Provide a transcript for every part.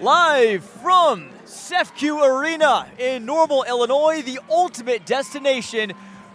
Live from CEFCU Arena in Normal, Illinois, the ultimate destination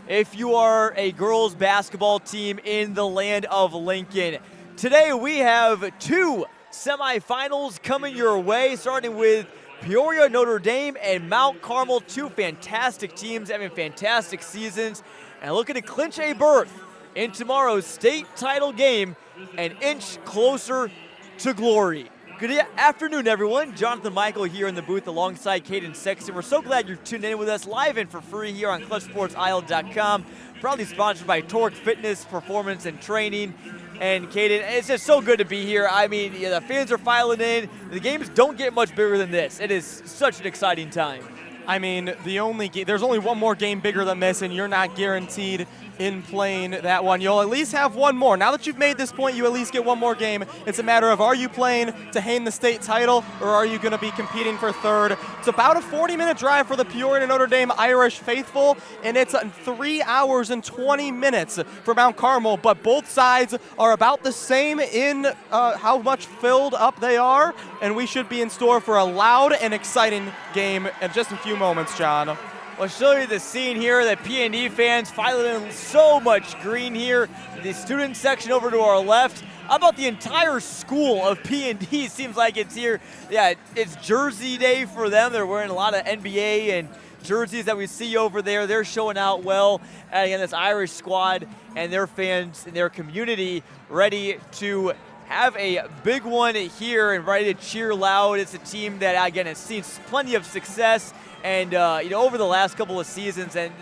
if you are a girls basketball team in the land of Lincoln. Today we have two semifinals coming your way, starting with Peoria, Notre Dame, and Mount Carmel, two fantastic teams having fantastic seasons and looking to clinch a berth in tomorrow's state title game, an inch closer to glory. Good afternoon, everyone. Jonathan Michael here in the booth alongside Caden Sexton. We're so glad you're tuned in with us live and for free here on ClutchSportsIsle.com. Proudly sponsored by Torque Fitness, Performance, and Training. And Caden, it's just so good to be here. I mean, the fans are filing in. The games don't get much bigger than this. It is such an exciting time. I mean, there's only one more game bigger than this, and you're not guaranteed in playing that one. You'll at least have one more. Now that you've made this point, you at least get one more game. It's a matter of, are you playing to hang the state title, or are you going to be competing for third? It's about a 40-minute drive for the Peoria and Notre Dame Irish faithful, and it's 3 hours and 20 minutes for Mount Carmel, but both sides are about the same in how much filled up they are, and we should be in store for a loud and exciting game in just a few moments, John. I'll show you the scene here. The P&D fans filing in so much green here. The student section over to our left. How about the entire school of P&D? Seems like it's here. Yeah, it's Jersey Day for them. They're wearing a lot of NBA and jerseys that we see over there. They're showing out well. And again, this Irish squad and their fans and their community ready to have a big one here and ready to cheer loud. It's a team that, again, has seen plenty of success. And, over the last couple of seasons, and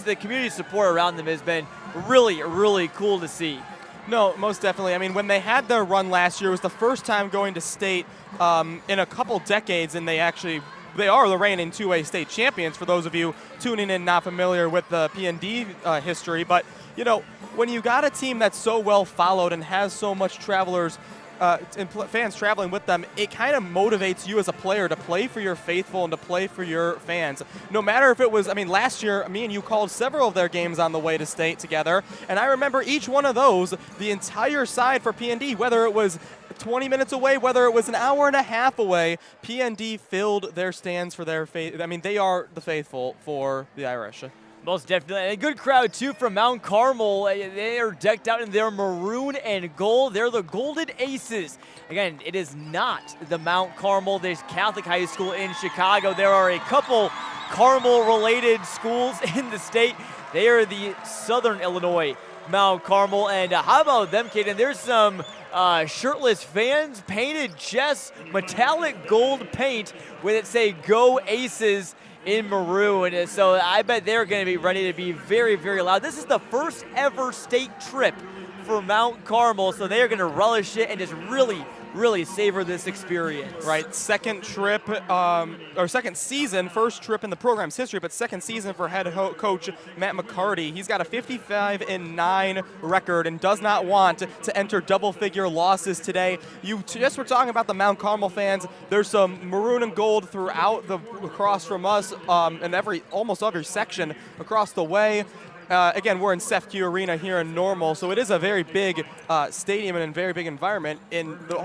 the community support around them has been really, really cool to see. No, most definitely. I mean, when they had their run last year, it was the first time going to state in a couple decades, and they are the reigning 2A state champions, for those of you tuning in not familiar with the P&D history. But, when you got a team that's so well followed and has so much travelers and fans traveling with them, it kind of motivates you as a player to play for your faithful and to play for your fans. No matter if it was, last year, me and you called several of their games on the way to state together, and I remember each one of those, the entire side for P&D, whether it was 20 minutes away, whether it was an hour and a half away, P&D filled their stands for their faith. They are the faithful for the Irish. Most definitely. And a good crowd, too, from Mount Carmel. They are decked out in their maroon and gold. They're the Golden Aces. Again, it is not the Mount Carmel. There's Catholic High School in Chicago. There are a couple Carmel-related schools in the state. They are the Southern Illinois Mount Carmel. And how about them, Caden? There's some shirtless fans, painted chests, metallic gold paint with it say, "Go Aces," in maroon, and so I bet they're going to be ready to be very, very loud. This is the first ever state trip for Mount Carmel, so they are going to relish it and just really, really savor this experience. Right, second trip, or second season, first trip in the program's history, but second season for head coach Matt McCarty. He's got a 55-9 record and does not want to enter double-figure losses today. You just were talking about the Mount Carmel fans. There's some maroon and gold throughout across from us, in almost every section across the way. Again, we're in CEFCU Arena here in Normal, so it is a very big stadium and a very big environment.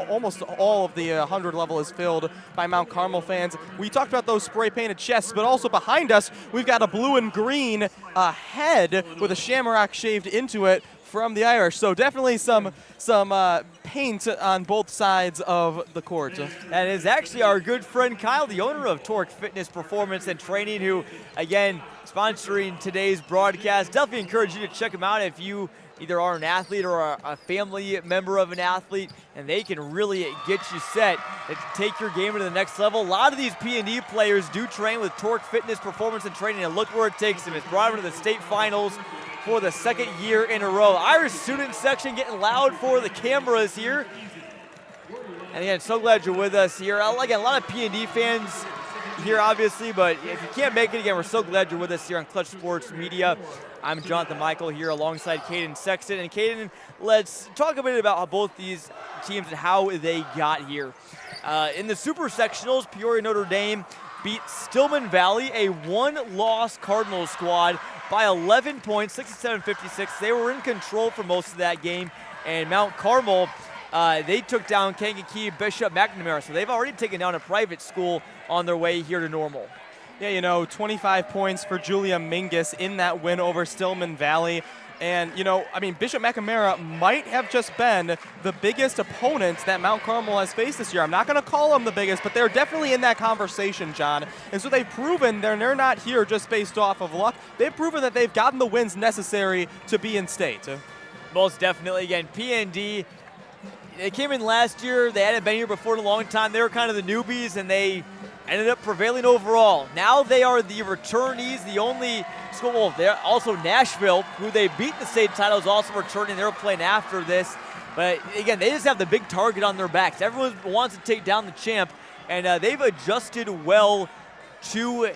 Almost all of the 100 level is filled by Mount Carmel fans. We talked about those spray-painted chests, but also behind us, we've got a blue and green head with a shamrock shaved into it from the Irish. So definitely some paint on both sides of the court. That is actually our good friend Kyle, the owner of Torque Fitness, Performance, and Training, who, again, sponsoring today's broadcast. Definitely encourage you to check them out if you either are an athlete or a family member of an athlete, and they can really get you set to take your game to the next level. A lot of these P&D players do train with Torque Fitness, Performance, and Training, and look where it takes them. It's brought them to the state finals for the second year in a row. Irish student section getting loud for the cameras here. And again, so glad you're with us here. Again, a lot of P&D fans here, obviously, but if you can't make it, again, we're so glad you're with us here on Clutch Sports Media. I'm Jonathan Michael here alongside Caden Sexton. And Caden, let's talk a bit about how both these teams and how they got here. In the Super Sectionals, Peoria Notre Dame beat Stillman Valley, a one-loss Cardinals squad, by 11 points, 67-56. They were in control for most of that game, and Mount Carmel they took down Kankakee Bishop McNamara, so they've already taken down a private school on their way here to Normal. Yeah, 25 points for Julia Mingus in that win over Stillman Valley. And, Bishop McNamara might have just been the biggest opponent that Mount Carmel has faced this year. I'm not going to call them the biggest, but they're definitely in that conversation, John. And so they've proven they're not here just based off of luck. They've proven that they've gotten the wins necessary to be in state. Most definitely. Again, PND, they came in last year. They hadn't been here before in a long time. They were kind of the newbies, and they ended up prevailing overall. Now they are the returnees, the only school. Well, they're also Nashville, who they beat in the state title, is also returning. They're playing after this. But again, they just have the big target on their backs. Everyone wants to take down the champ, and they've adjusted well to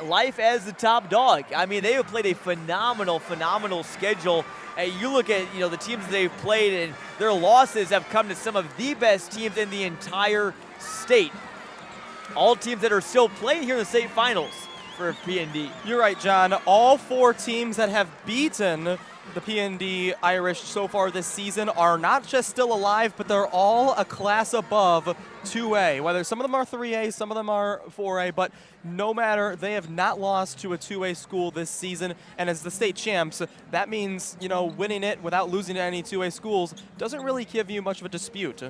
life as the top dog. I mean, they have played a phenomenal schedule. You look at the teams they've played, and their losses have come to some of the best teams in the entire state. All teams that are still playing here in the state finals for PND. You're right, John. All 4 teams that have beaten the PND Irish so far this season are not just still alive, but they're all a class above 2A. Whether some of them are 3A, some of them are 4A, but no matter, they have not lost to a 2A school this season. And as the state champs, that means, winning it without losing to any 2A schools doesn't really give you much of a dispute.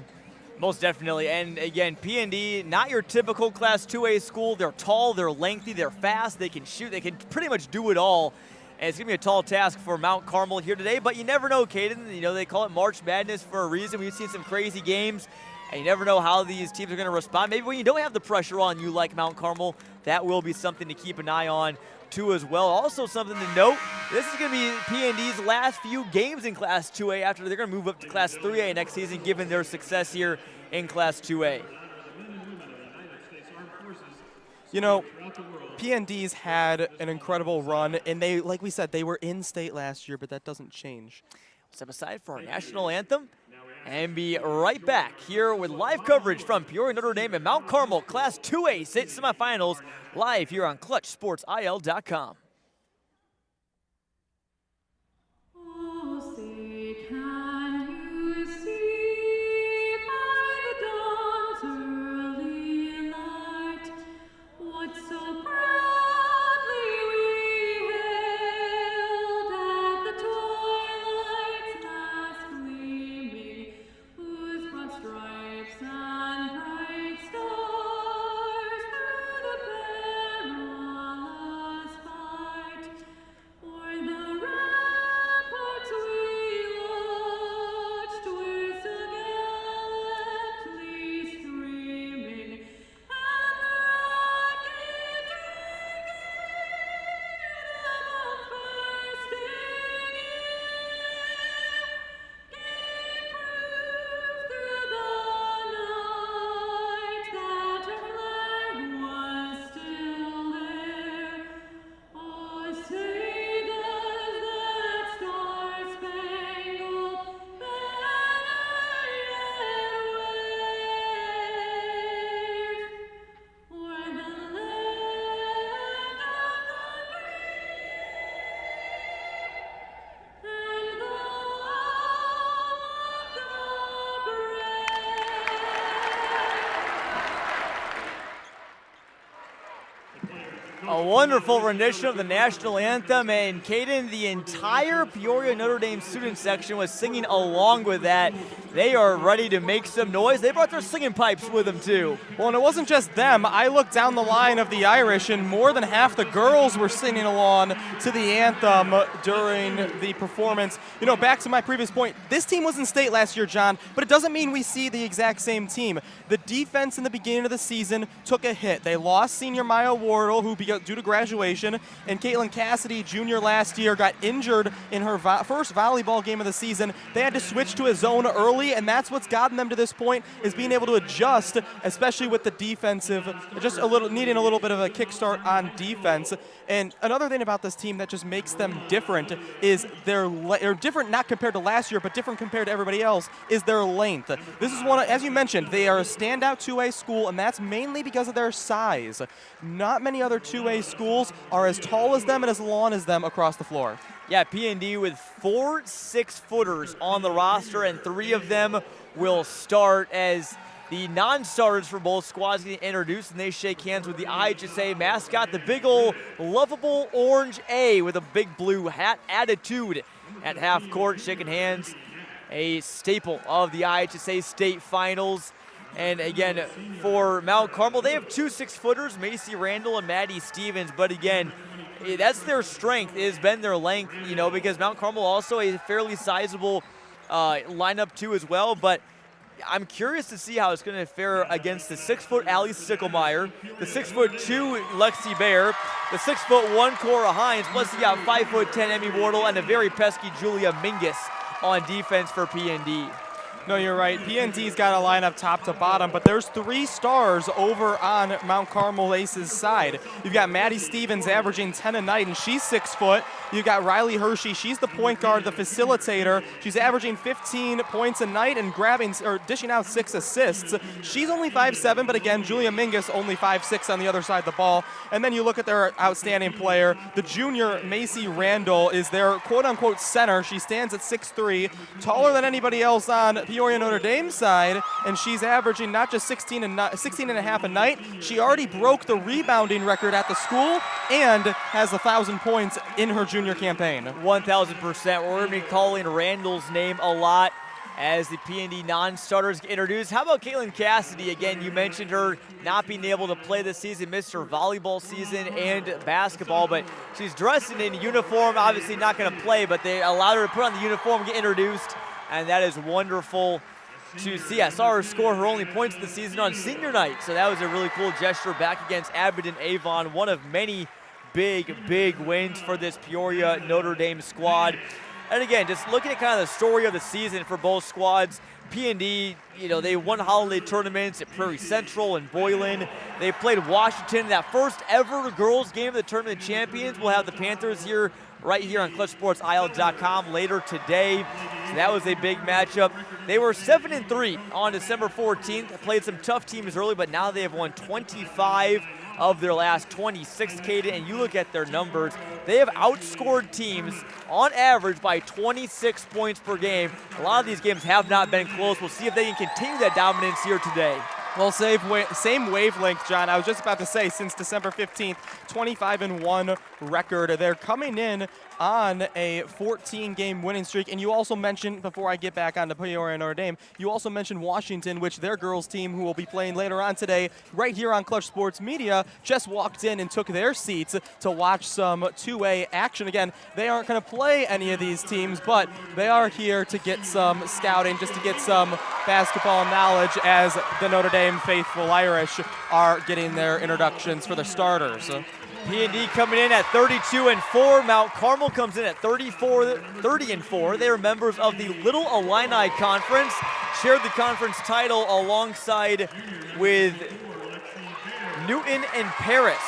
Most definitely. And again, PND, not your typical Class 2A school. They're tall, they're lengthy, they're fast, they can shoot, they can pretty much do it all. And it's going to be a tall task for Mount Carmel here today, but you never know, Caden. They call it March Madness for a reason. We've seen some crazy games, and you never know how these teams are going to respond. Maybe when you don't have the pressure on you like Mount Carmel, that will be something to keep an eye on too as well. Also something to note, this is going to be PND's last few games in Class 2A after they're going to move up to Class 3A next season, given their success here in Class 2A. PND's had an incredible run, and they, like we said, they were in state last year, but that doesn't change. Step aside for our national anthem and be right back here with live coverage from Peoria, Notre Dame, and Mount Carmel Class 2A state semifinals live here on ClutchSportsIL.com. A wonderful rendition of the national anthem, and Caden, the entire Peoria Notre Dame student section was singing along with that. They are ready to make some noise. They brought their singing pipes with them too. Well, and it wasn't just them. I looked down the line of the Irish, and more than half the girls were singing along to the anthem during the performance. Back to my previous point, this team was in state last year, John, but it doesn't mean we see the exact same team. The defense in the beginning of the season took a hit. They lost senior Maya Wardle, who due to graduation, and Caitlin Cassidy Jr. last year got injured in her first volleyball game of the season. They had to switch to a zone early, and that's what's gotten them to this point, is being able to adjust, especially with the defensive, needing a little bit of a kickstart on defense. And another thing about this team that just makes them different is they're different not compared to last year, but different compared to everybody else, is their length. This is one, as you mentioned, they are a standout 2A school, and that's mainly because of their size. Not many other 2A 2A schools are as tall as them and as long as them across the floor. Yeah, P&D with 4 6-footers on the roster, and 3 of them will start as the non-starters for both squads get introduced, and they shake hands with the IHSA mascot, the big ol' lovable orange A with a big blue hat attitude at half court, shaking hands, a staple of the IHSA state finals. And again, for Mount Carmel, they have 2 6-footers, Macy Randall and Maddie Stevens, but again, that's their strength, has been their length, because Mount Carmel also a fairly sizable lineup too as well, but I'm curious to see how it's going to fare against the 6-foot Allie Sticklemeyer, the 6'2" Lexi Bear, the 6'1" Cora Hines, plus you got 5'10" Emmy Wardle and a very pesky Julia Mingus on defense for P&D. No, you're right. PND's got a lineup top to bottom, but there's 3 stars over on Mount Carmel Ace's side. You've got Maddie Stevens averaging 10 a night, and she's 6 foot. You've got Riley Hershey. She's the point guard, the facilitator. She's averaging 15 points a night and dishing out 6 assists. She's only 5'7", but again, Julia Mingus only 5'6" on the other side of the ball. And then you look at their outstanding player. The junior Macy Randall is their quote-unquote center. She stands at 6'3", taller than anybody else on Peoria Notre Dame side, and she's averaging not just 16 and a half a night. She already broke the rebounding record at the school and has 1,000 points in her junior campaign. 1,000%. We're going to be calling Randall's name a lot as the P&D non-starters get introduced. How about Caitlin Cassidy? Again, you mentioned her not being able to play this season, missed her volleyball season and basketball, but she's dressed in uniform, obviously not going to play, but they allowed her to put on the uniform, get introduced, and that is wonderful to see. I saw her score her only points of the season on senior night, so that was a really cool gesture back against Abingdon Avon, one of many big wins for this Peoria Notre Dame squad. And again, just looking at kind of the story of the season for both squads, P&D, they won holiday tournaments at Prairie Central and Boylan. They played Washington in that first ever girls game of the Tournament of Champions. We'll have the Panthers here, right here on ClutchSportsIL.com later today. So that was a big matchup. They were 7-3 on December 14th. Played some tough teams early, but now they have won 25 of their last 26, Caden, and you look at their numbers, they have outscored teams on average by 26 points per game. A lot of these games have not been close. We'll see if they can continue that dominance here today. Well, same wavelength, John. I was just about to say, since December 15th, 25-1 record. They're coming in on a 14-game winning streak. And you also mentioned, before I get back on to Peoria and Notre Dame, you also mentioned Washington, which their girls team, who will be playing later on today, right here on Clutch Sports Media, just walked in and took their seats to watch some 2A action. Again, they aren't going to play any of these teams, but they are here to get some scouting, just to get some basketball knowledge as the Notre Dame faithful Irish are getting their introductions for their starters. P&D coming in at 32-4. Mount Carmel comes in at 30-4. They are members of the Little Illini Conference. Shared the conference title alongside with Newton and Paris.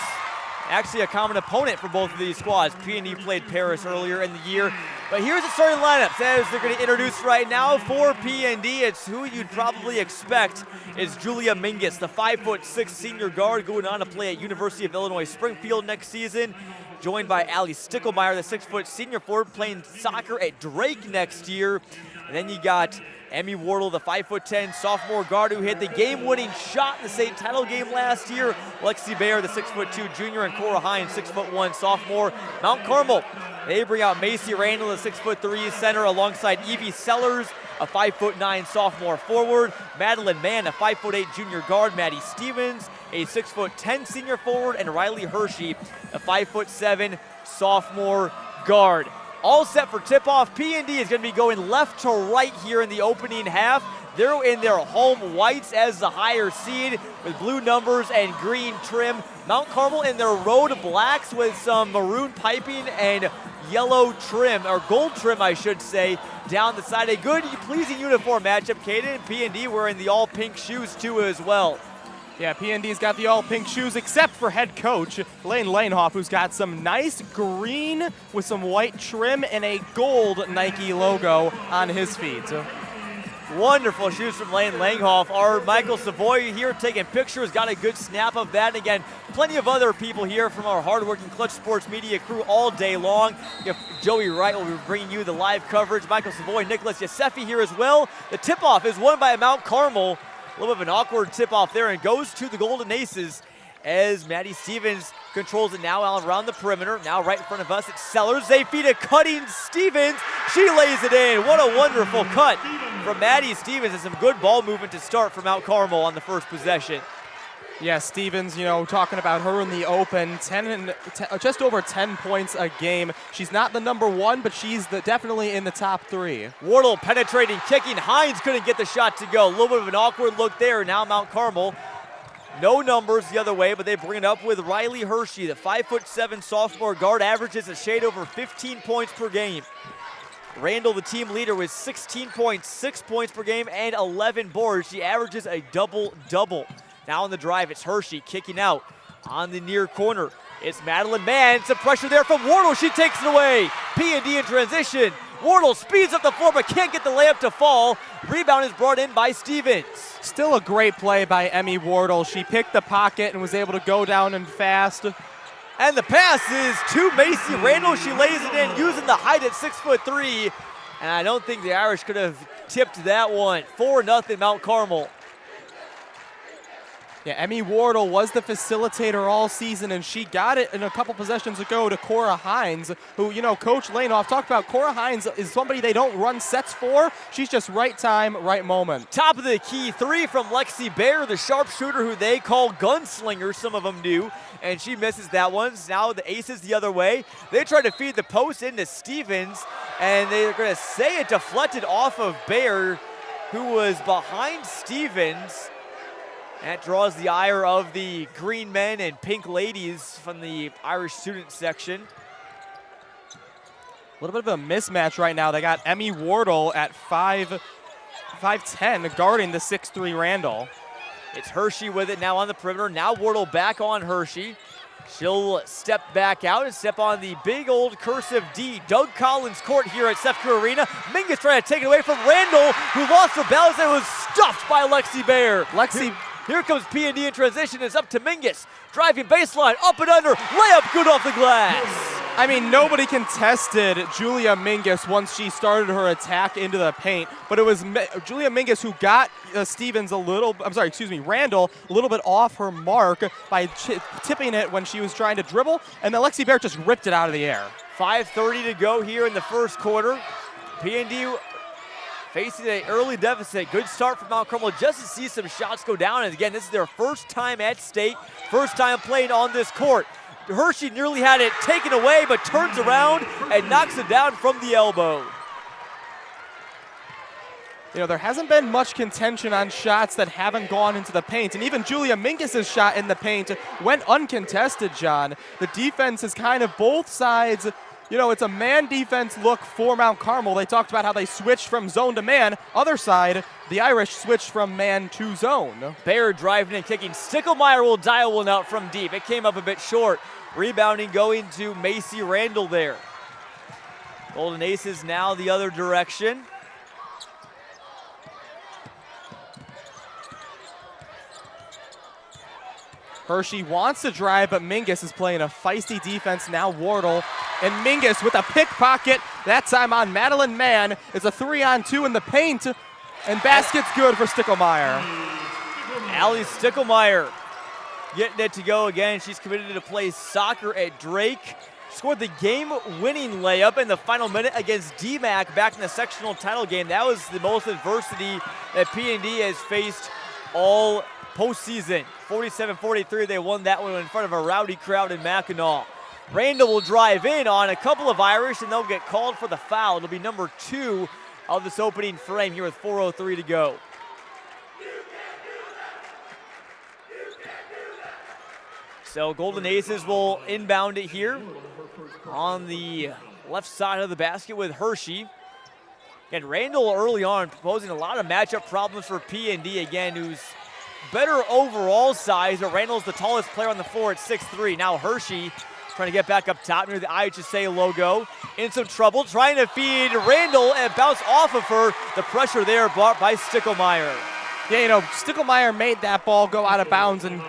Actually a common opponent for both of these squads. P&D played Paris earlier in the year. But here's the starting lineups as they're going to introduce right now for P&D. It's who you'd probably expect is Julia Mingus, the 5'6" senior guard going on to play at University of Illinois Springfield next season. Joined by Allie Sticklemeyer, the 6' senior forward playing soccer at Drake next year. And then you got Emmy Wardle, the 5'10" sophomore guard who hit the game-winning shot in the state title game last year. Lexi Bear, the 6'2" junior, and Cora Hines, 6'1" sophomore. Mount Carmel, they bring out Macy Randall, the 6'3" center, alongside Evie Sellers, a 5'9" sophomore forward. Madeline Mann, a 5'8" junior guard. Maddie Stevens, a 6'10" senior forward, and Riley Hershey, a 5'7" sophomore guard. All set for tip-off. P&D is going to be going left to right here in the opening half. They're in their home whites as the higher seed with blue numbers and green trim. Mount Carmel in their road blacks with some maroon piping and yellow trim, or gold trim, I should say, down the side. A good, pleasing uniform matchup. Caden and P&D wearing the all-pink shoes, too, as well. Yeah, P&D's got the all-pink shoes, except for head coach Lane Lanehoff, who's got some nice green with some white trim and a gold Nike logo on his feet. Wonderful shoots from Lane Langhoff. Our Michael Savoy here taking pictures, got a good snap of that. And again, plenty of other people here from our hardworking Clutch Sports Media crew all day long. Joey Wright will be bringing you the live coverage. Michael Savoy, Nicholas Yosefi here as well. The tip-off is won by Mount Carmel. A little bit of an awkward tip-off there and goes to the Golden Aces as Maddie Stevens controls it now around the perimeter. Now right in front of us, it's Sellers. They feed it, cutting Stevens. She lays it in. What a wonderful cut from Maddie Stevens, and some good ball movement to start for Mount Carmel on the first possession. Yeah, Stevens, talking about her in the open, just over 10 points a game. She's not the number one, but she's definitely in the top 3. Wardle penetrating, kicking. Hines couldn't get the shot to go. A little bit of an awkward look there. Now Mount Carmel, no numbers the other way, but they bring it up with Riley Hershey. The 5'7" sophomore guard averages a shade over 15 points per game. Randall, the team leader, with 16.6 points per game and 11 boards. She averages a double-double. Now on the drive, it's Hershey kicking out on the near corner. It's Madeline Mann. Some pressure there from Wardle. She takes it away. P&D in transition. Wardle speeds up the floor but can't get the layup to fall. Rebound is brought in by Stevens. Still a great play by Emmy Wardle. She picked the pocket and was able to go down and fast. And the pass is to Macy Randall. She lays it in using the height at 6'3". And I don't think the Irish could have tipped that one. 4-0 Mount Carmel. Yeah, Emmy Wardle was the facilitator all season, and she got it in a couple possessions ago to Cora Hines, who, Coach Lainoff talked about. Cora Hines is somebody they don't run sets for. She's just right time, right moment. Top of the key 3 from Lexi Baer, the sharpshooter who they call gunslinger, some of them do, and she misses that one. Now the Aces the other way. They try to feed the post into Stevens, and they're going to say it deflected off of Baer, who was behind Stevens. That draws the ire of the green men and pink ladies from the Irish student section. A little bit of a mismatch right now. They got Emmy Wardle at 5'10", guarding the 6'3" Randall. It's Hershey with it now on the perimeter. Now Wardle back on Hershey. She'll step back out and step on the big old cursive D. Doug Collins court here at Sefco Arena. Mingus trying to take it away from Randall, who lost her balance and was stuffed by Lexi Baer. Here comes P&D in transition. It's up to Mingus. Driving baseline, up and under. Layup good off the glass. I mean, nobody contested Julia Mingus once she started her attack into the paint, but it was Julia Mingus who got Randall a little bit off her mark by tipping it when she was trying to dribble, and then Lexi Baer just ripped it out of the air. 5:30 to go here in the first quarter. P&D facing an early deficit. Good start from Mount Carmel just to see some shots go down. And again, this is their first time at state, first time playing on this court. Hershey nearly had it taken away, but turns around and knocks it down from the elbow. There hasn't been much contention on shots that haven't gone into the paint. And even Julia Mingus' shot in the paint went uncontested, John. The defense is kind of both sides. It's a man defense look for Mount Carmel. They talked about how they switched from zone to man. Other side, the Irish switched from man to zone. Baer driving and kicking. Sticklemeyer will dial one out from deep. It came up a bit short. Rebounding going to Macy Randall there. Golden Aces now the other direction. Hershey wants to drive, but Mingus is playing a feisty defense. Now Wardle, and Mingus with a pickpocket, that time on Madeline Mann. It's a 3-on-2 in the paint, and basket's good for Sticklemeyer. Allie Sticklemeyer getting it to go again. She's committed to play soccer at Drake. Scored the game-winning layup in the final minute against DMAC back in the sectional title game. That was the most adversity that P&D has faced all postseason. 47-43, they won that one in front of a rowdy crowd in Mackinac. Randall will drive in on a couple of Irish, and they'll get called for the foul. It'll be number 2 of this opening frame here with 4:03 to go. So Golden Aces will inbound it here on the left side of the basket with Hershey. And Randall early on proposing a lot of matchup problems for P&D again, who's better overall size, but Randall's the tallest player on the floor at 6'3". Now Hershey trying to get back up top near the IHSA logo. In some trouble, trying to feed Randall and bounce off of her. The pressure there brought by Stickelmeyer. Yeah, Stickelmeyer made that ball go out of bounds and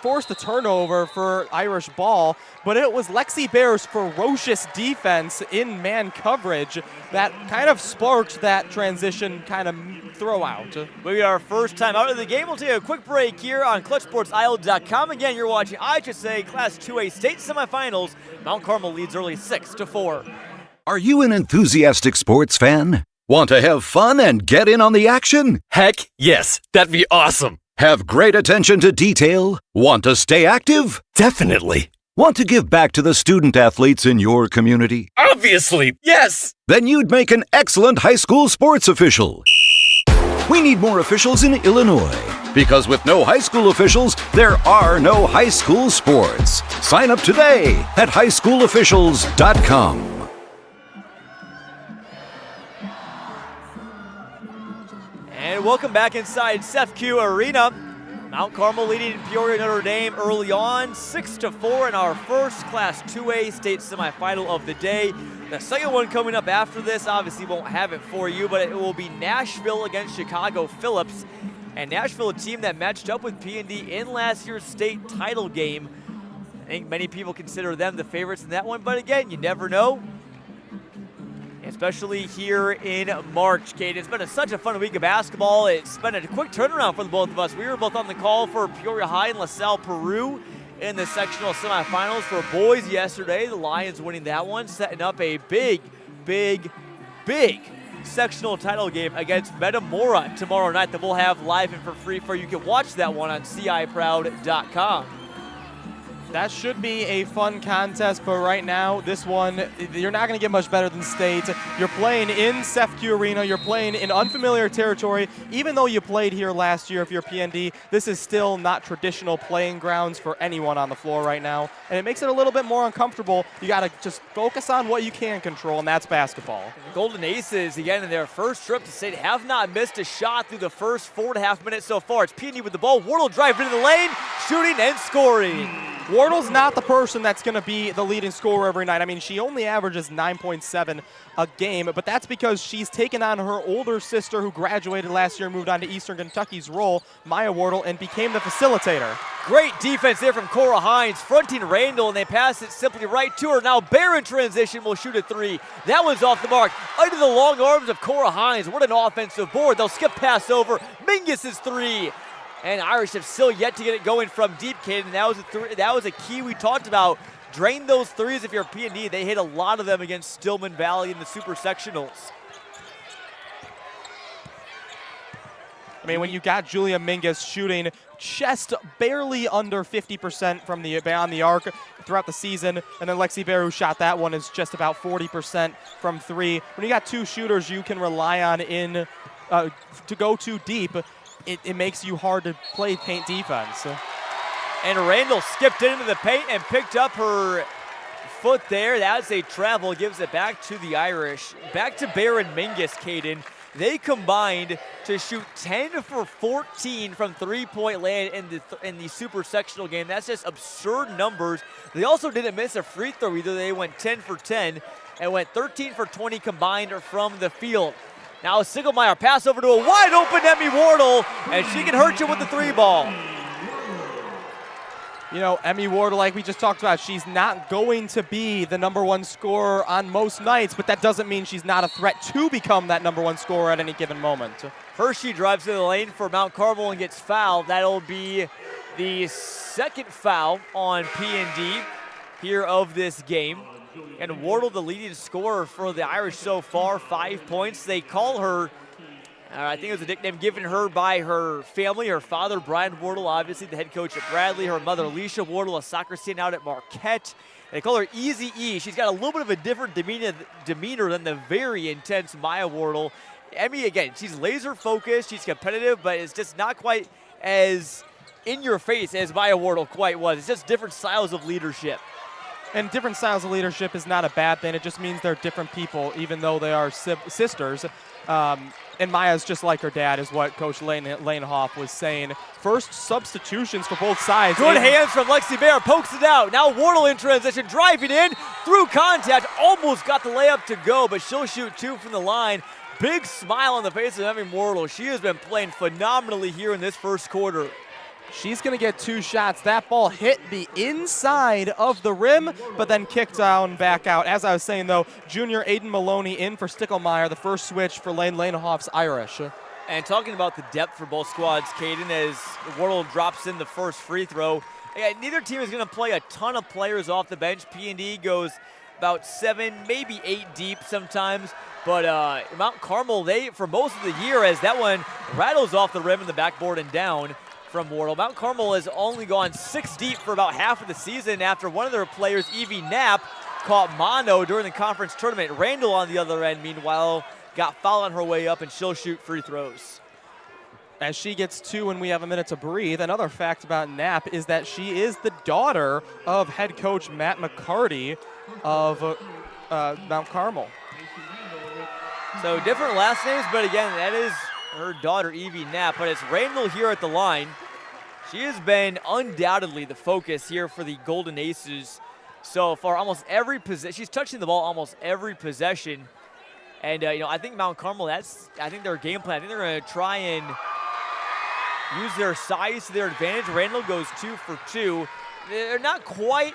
forced a turnover for Irish ball, but it was Lexi Bear's ferocious defense in man coverage that kind of sparked that transition kind of throw out. We got our first time out of the game. We'll take a quick break here on ClutchSportsIsle.com. Again, you're watching IHSA Class 2A State Semifinals. Mount Carmel leads early 6-4. Are you an enthusiastic sports fan? Want to have fun and get in on the action? Heck, yes. That'd be awesome. Have great attention to detail? Want to stay active? Definitely. Want to give back to the student athletes in your community? Obviously, yes. Then you'd make an excellent high school sports official. We need more officials in Illinois. Because with no high school officials, there are no high school sports. Sign up today at highschoolofficials.com. And welcome back inside SEFCU Arena. Mount Carmel leading Peoria Notre Dame early on, 6-4 in our first Class 2A state semifinal of the day. The second one coming up after this, obviously won't have it for you, but it will be Nashville against Chicago Phillips. And Nashville, a team that matched up with P&D in last year's state title game. I think many people consider them the favorites in that one, but again, you never know. Especially here in March, Kate. It's been such a fun week of basketball. It's been a quick turnaround for the both of us. We were both on the call for Peoria High and LaSalle Peru in the sectional semifinals for boys yesterday. The Lions winning that one, setting up a big sectional title game against Metamora tomorrow night that we'll have live and for free for you. You can watch that one on ciproud.com. That should be a fun contest, but right now, this one, you're not going to get much better than state. You're playing in SEFCU Arena. You're playing in unfamiliar territory. Even though you played here last year if you're PND, this is still not traditional playing grounds for anyone on the floor right now, and it makes it a little bit more uncomfortable. You got to just focus on what you can control, and that's basketball. The Golden Aces, again, in their first trip to state, have not missed a shot through the first 4.5 minutes so far. It's PND with the ball. Wardle driving into the lane, shooting and scoring. Wardle's not the person that's going to be the leading scorer every night. I mean, she only averages 9.7 a game, but that's because she's taken on her older sister who graduated last year and moved on to Eastern Kentucky's role, Maya Wardle, and became the facilitator. Great defense there from Cora Hines, fronting Randall, and they pass it simply right to her. Now Bear in transition will shoot a three. That one's off the mark. Under the long arms of Cora Hines. What an offensive board. They'll skip pass over. Mingus' three. And Irish have still yet to get it going from deep, kid. And that was a key we talked about. Drain those threes if you're P&D. They hit a lot of them against Stillman Valley in the super sectionals. I mean, when you got Julia Mingus shooting just barely under 50% from beyond the arc throughout the season, and then Lexi Bear, who shot that one, is just about 40% from three. When you got two shooters you can rely on to go too deep, it makes you hard to play paint defense. And Randall skipped into the paint and picked up her foot there. That's a travel, gives it back to the Irish. Back to Bear and Mingus, Caden. They combined to shoot 10 for 14 from three-point land in the super sectional game. That's just absurd numbers. They also didn't miss a free throw either. They went 10 for 10 and went 13 for 20 combined from the field. Now Stickelmeyer pass over to a wide open Emmy Wardle, and she can hurt you with the three ball. You know, Emmy Wardle, like we just talked about, she's not going to be the #1 scorer on most nights, but that doesn't mean she's not a threat to become that #1 scorer at any given moment. Hershey drives to the lane for Mount Carmel and gets fouled. That'll be the second foul on P&D here of this game. And Wardle, the leading scorer for the Irish so far, 5 points. They call her, I think it was a nickname given her by her family. Her father, Brian Wardle, obviously the head coach at Bradley. Her mother, Alicia Wardle, a soccer standout at Marquette. They call her Easy E. She's got a little bit of a different demeanor than the very intense Maya Wardle. Emmy, again, she's laser focused. She's competitive, but it's just not quite as in your face as Maya Wardle quite was. It's just different styles of leadership. And different styles of leadership is not a bad thing. It just means they're different people, even though they are sisters. And Maya's just like her dad, is what Coach Lanehoff was saying. First substitutions for both sides. Good hands from Lexi Bear, pokes it out. Now Wardle in transition, driving in, through contact, almost got the layup to go, but she'll shoot 2 from the line. Big smile on the face of Emmy Wardle. She has been playing phenomenally here in this first quarter. She's going to get 2 shots. That ball hit the inside of the rim, but then kicked down back out. As I was saying, though, junior Aiden Maloney in for Stickelmeyer, the first switch for Lanehoff's Irish. And talking about the depth for both squads, Caden, as Wardle drops in the first free throw. Neither team is going to play a ton of players off the bench. P&D goes about 7, maybe 8 deep sometimes. But Mount Carmel, they, for most of the year, as that one rattles off the rim and the backboard and down from Wardle. Mount Carmel has only gone 6 deep for about half of the season after one of their players, Evie Knapp, caught mono during the conference tournament. Randall on the other end, meanwhile, got fouled on her way up, and she'll shoot free throws. As she gets 2 and we have a minute to breathe, another fact about Knapp is that she is the daughter of head coach Matt McCarty of Mount Carmel. So different last names, but again, that is her daughter, Evie Knapp. But it's Randall here at the line. She has been undoubtedly the focus here for the Golden Aces so far. Almost every possession, she's touching the ball almost every possession. And, I think Mount Carmel, I think their game plan, I think they're going to try and use their size to their advantage. Randall goes 2 for 2. They're not quite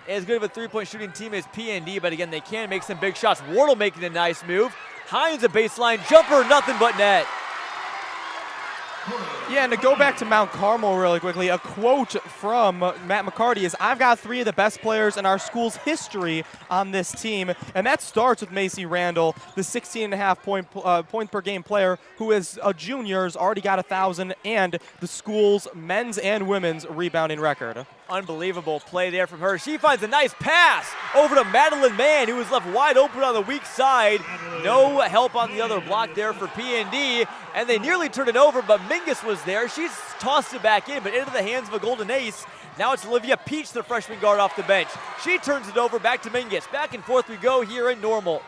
as good of a three-point shooting team as P&D, but again, they can make some big shots. Wardle making a nice move. Hines a baseline jumper, nothing but net. Yeah, and to go back to Mount Carmel really quickly, a quote from Matt McCarty is, "I've got 3 of the best players in our school's history on this team," and that starts with Macy Randall, the 16.5 point per game player who is a junior, has already got 1,000, and the school's men's and women's rebounding record. Unbelievable play there from her. She finds a nice pass over to Madeline Mann, who was left wide open on the weak side. No help on the other block there for P&D, and they nearly turned it over, but Mingus was there. She's tossed it back in, but into the hands of a Golden Ace. Now it's Olivia Peach, the freshman guard, off the bench. She turns it over back to Mingus. Back and forth we go here in Normal.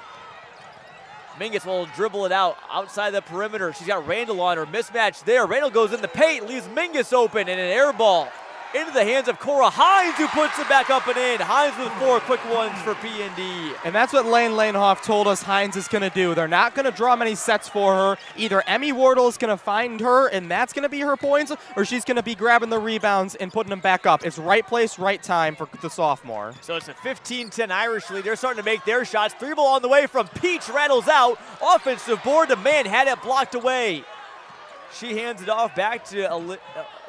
Mingus will dribble it out outside the perimeter. She's got Randall on her. Mismatch there. Randall goes in the paint, leaves Mingus open, and an air ball into the hands of Cora Hines, who puts it back up and in. Hines with 4 quick ones for P&D. And that's what Lanehoff told us Hines is going to do. They're not going to draw many sets for her. Either Emmy Wardle is going to find her, and that's going to be her points, or she's going to be grabbing the rebounds and putting them back up. It's right place, right time for the sophomore. So it's a 15-10 Irish lead. They're starting to make their shots. 3 ball on the way from Peach, rattles out. Offensive board to Mann, had it blocked away. She hands it off back to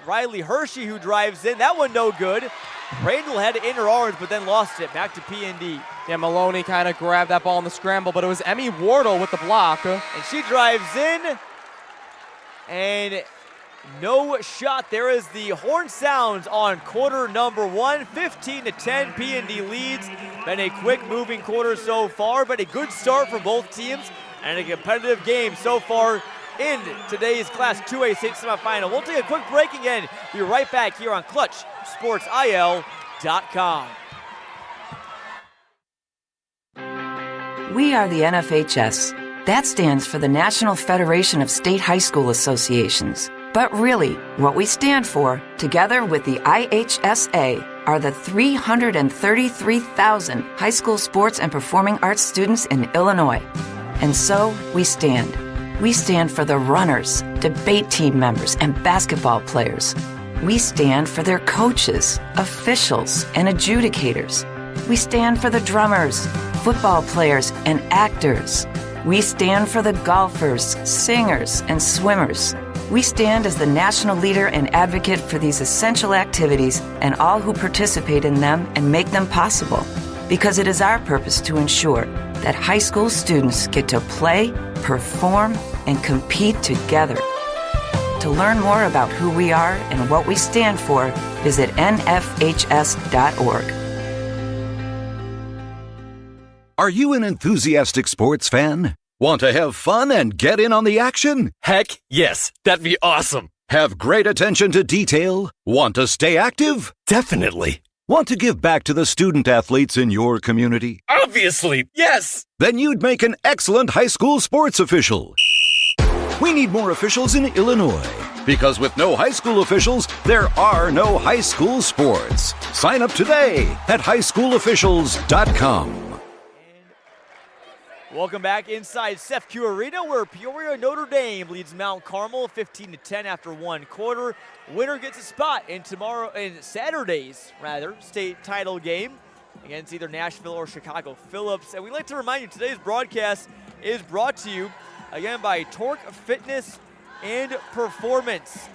Riley Hershey, who drives in. That one no good. Randall had it in her arms, but then lost it. Back to P&D. Yeah, Maloney kind of grabbed that ball in the scramble, but it was Emmy Wardle with the block. And she drives in, and no shot. There is the horn sounds on quarter number 1. 15-10, P&D leads. Been a quick moving quarter so far, but a good start for both teams, and a competitive game so far in today's Class 2A state semifinal. We'll take a quick break again. Be right back here on ClutchSportsIL.com. We are the NFHS. That stands for the National Federation of State High School Associations. But really, what we stand for, together with the IHSA, are the 333,000 high school sports and performing arts students in Illinois. And so, we stand. We stand for the runners, debate team members, and basketball players. We stand for their coaches, officials, and adjudicators. We stand for the drummers, football players, and actors. We stand for the golfers, singers, and swimmers. We stand as the national leader and advocate for these essential activities and all who participate in them and make them possible. Because it is our purpose to ensure that high school students get to play, perform, and compete together. To learn more about who we are and what we stand for, visit nfhs.org. Are you an enthusiastic sports fan? Want to have fun and get in on the action? Heck yes, that'd be awesome. Have great attention to detail? Want to stay active? Definitely. Want to give back to the student athletes in your community? Obviously, yes! Then you'd make an excellent high school sports official. We need more officials in Illinois. Because with no high school officials, there are no high school sports. Sign up today at highschoolofficials.com. Welcome back inside CEFCU Arena, where Peoria Notre Dame leads Mount Carmel 15-10 after one quarter. Winner gets a spot in Saturday's state title game against either Nashville or Chicago Phillips. And we'd like to remind you today's broadcast is brought to you again by Torque Fitness and Performance.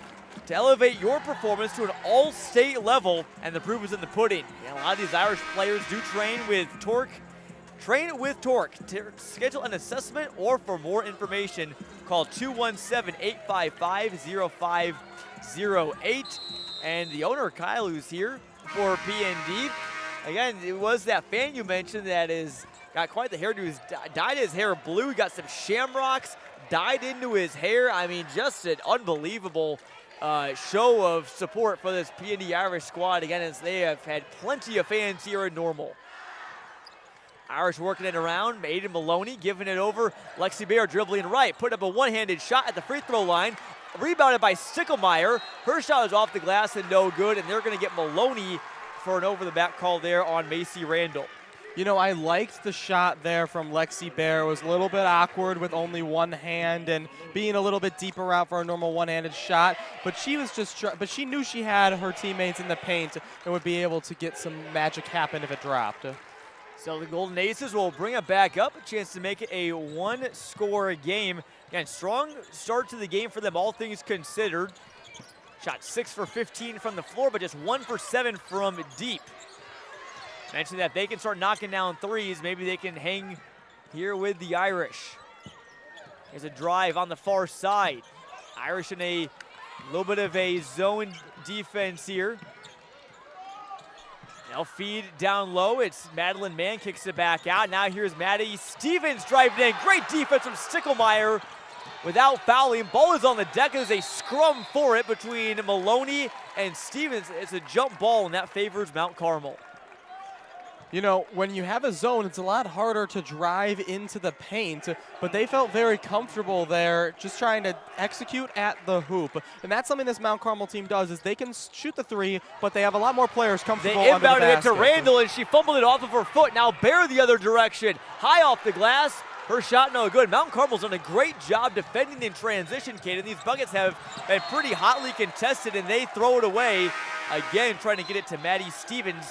To elevate your performance to an all-state level, and the proof is in the pudding. And a lot of these Irish players do train with Torque. Train with Torque. To schedule an assessment or for more information, call 217-855-0508. And the owner, Kyle, who's here for P&D. Again, it was that fan you mentioned that got quite the hairdo. He's dyed his hair blue, got some shamrocks dyed into his hair. I mean, just an unbelievable show of support for this P&D Irish squad, again, as they have had plenty of fans here in Normal. Irish working it around. Aiden Maloney giving it over. Lexi Baer dribbling right. Put up a one-handed shot at the free throw line. Rebounded by Sticklemeyer. Her shot is off the glass and no good, and they're going to get Maloney for an over-the-back call there on Macy Randall. You know, I liked the shot there from Lexi Baer. It was a little bit awkward with only one hand and being a little bit deeper out for a normal one-handed shot. But she was but she knew she had her teammates in the paint and would be able to get some magic happen if it dropped. So the Golden Aces will bring it back up, a chance to make it a one-score game. Again, strong start to the game for them, all things considered. Shot 6 for 15 from the floor, but just 1 for 7 from deep. Mentioned that they can start knocking down threes. Maybe they can hang here with the Irish. Here's a drive on the far side. Irish in a little bit of a zone defense here. They'll feed down low. It's Madeline Mann kicks it back out. Now here's Maddie Stevens driving in. Great defense from Sticklemeyer without fouling. Ball is on the deck. There's a scrum for it between Maloney and Stevens. It's a jump ball, and that favors Mount Carmel. You know, when you have a zone, it's a lot harder to drive into the paint, but they felt very comfortable there just trying to execute at the hoop. And that's something this Mount Carmel team does, is they can shoot the three, but they have a lot more players comfortable under the basket. They inbounded it to Randall, and she fumbled it off of her foot. Now Baer the other direction. High off the glass. Her shot no good. Mount Carmel's done a great job defending in transition, Kate, and these buckets have been pretty hotly contested, and they throw it away. Again, trying to get it to Maddie Stevens,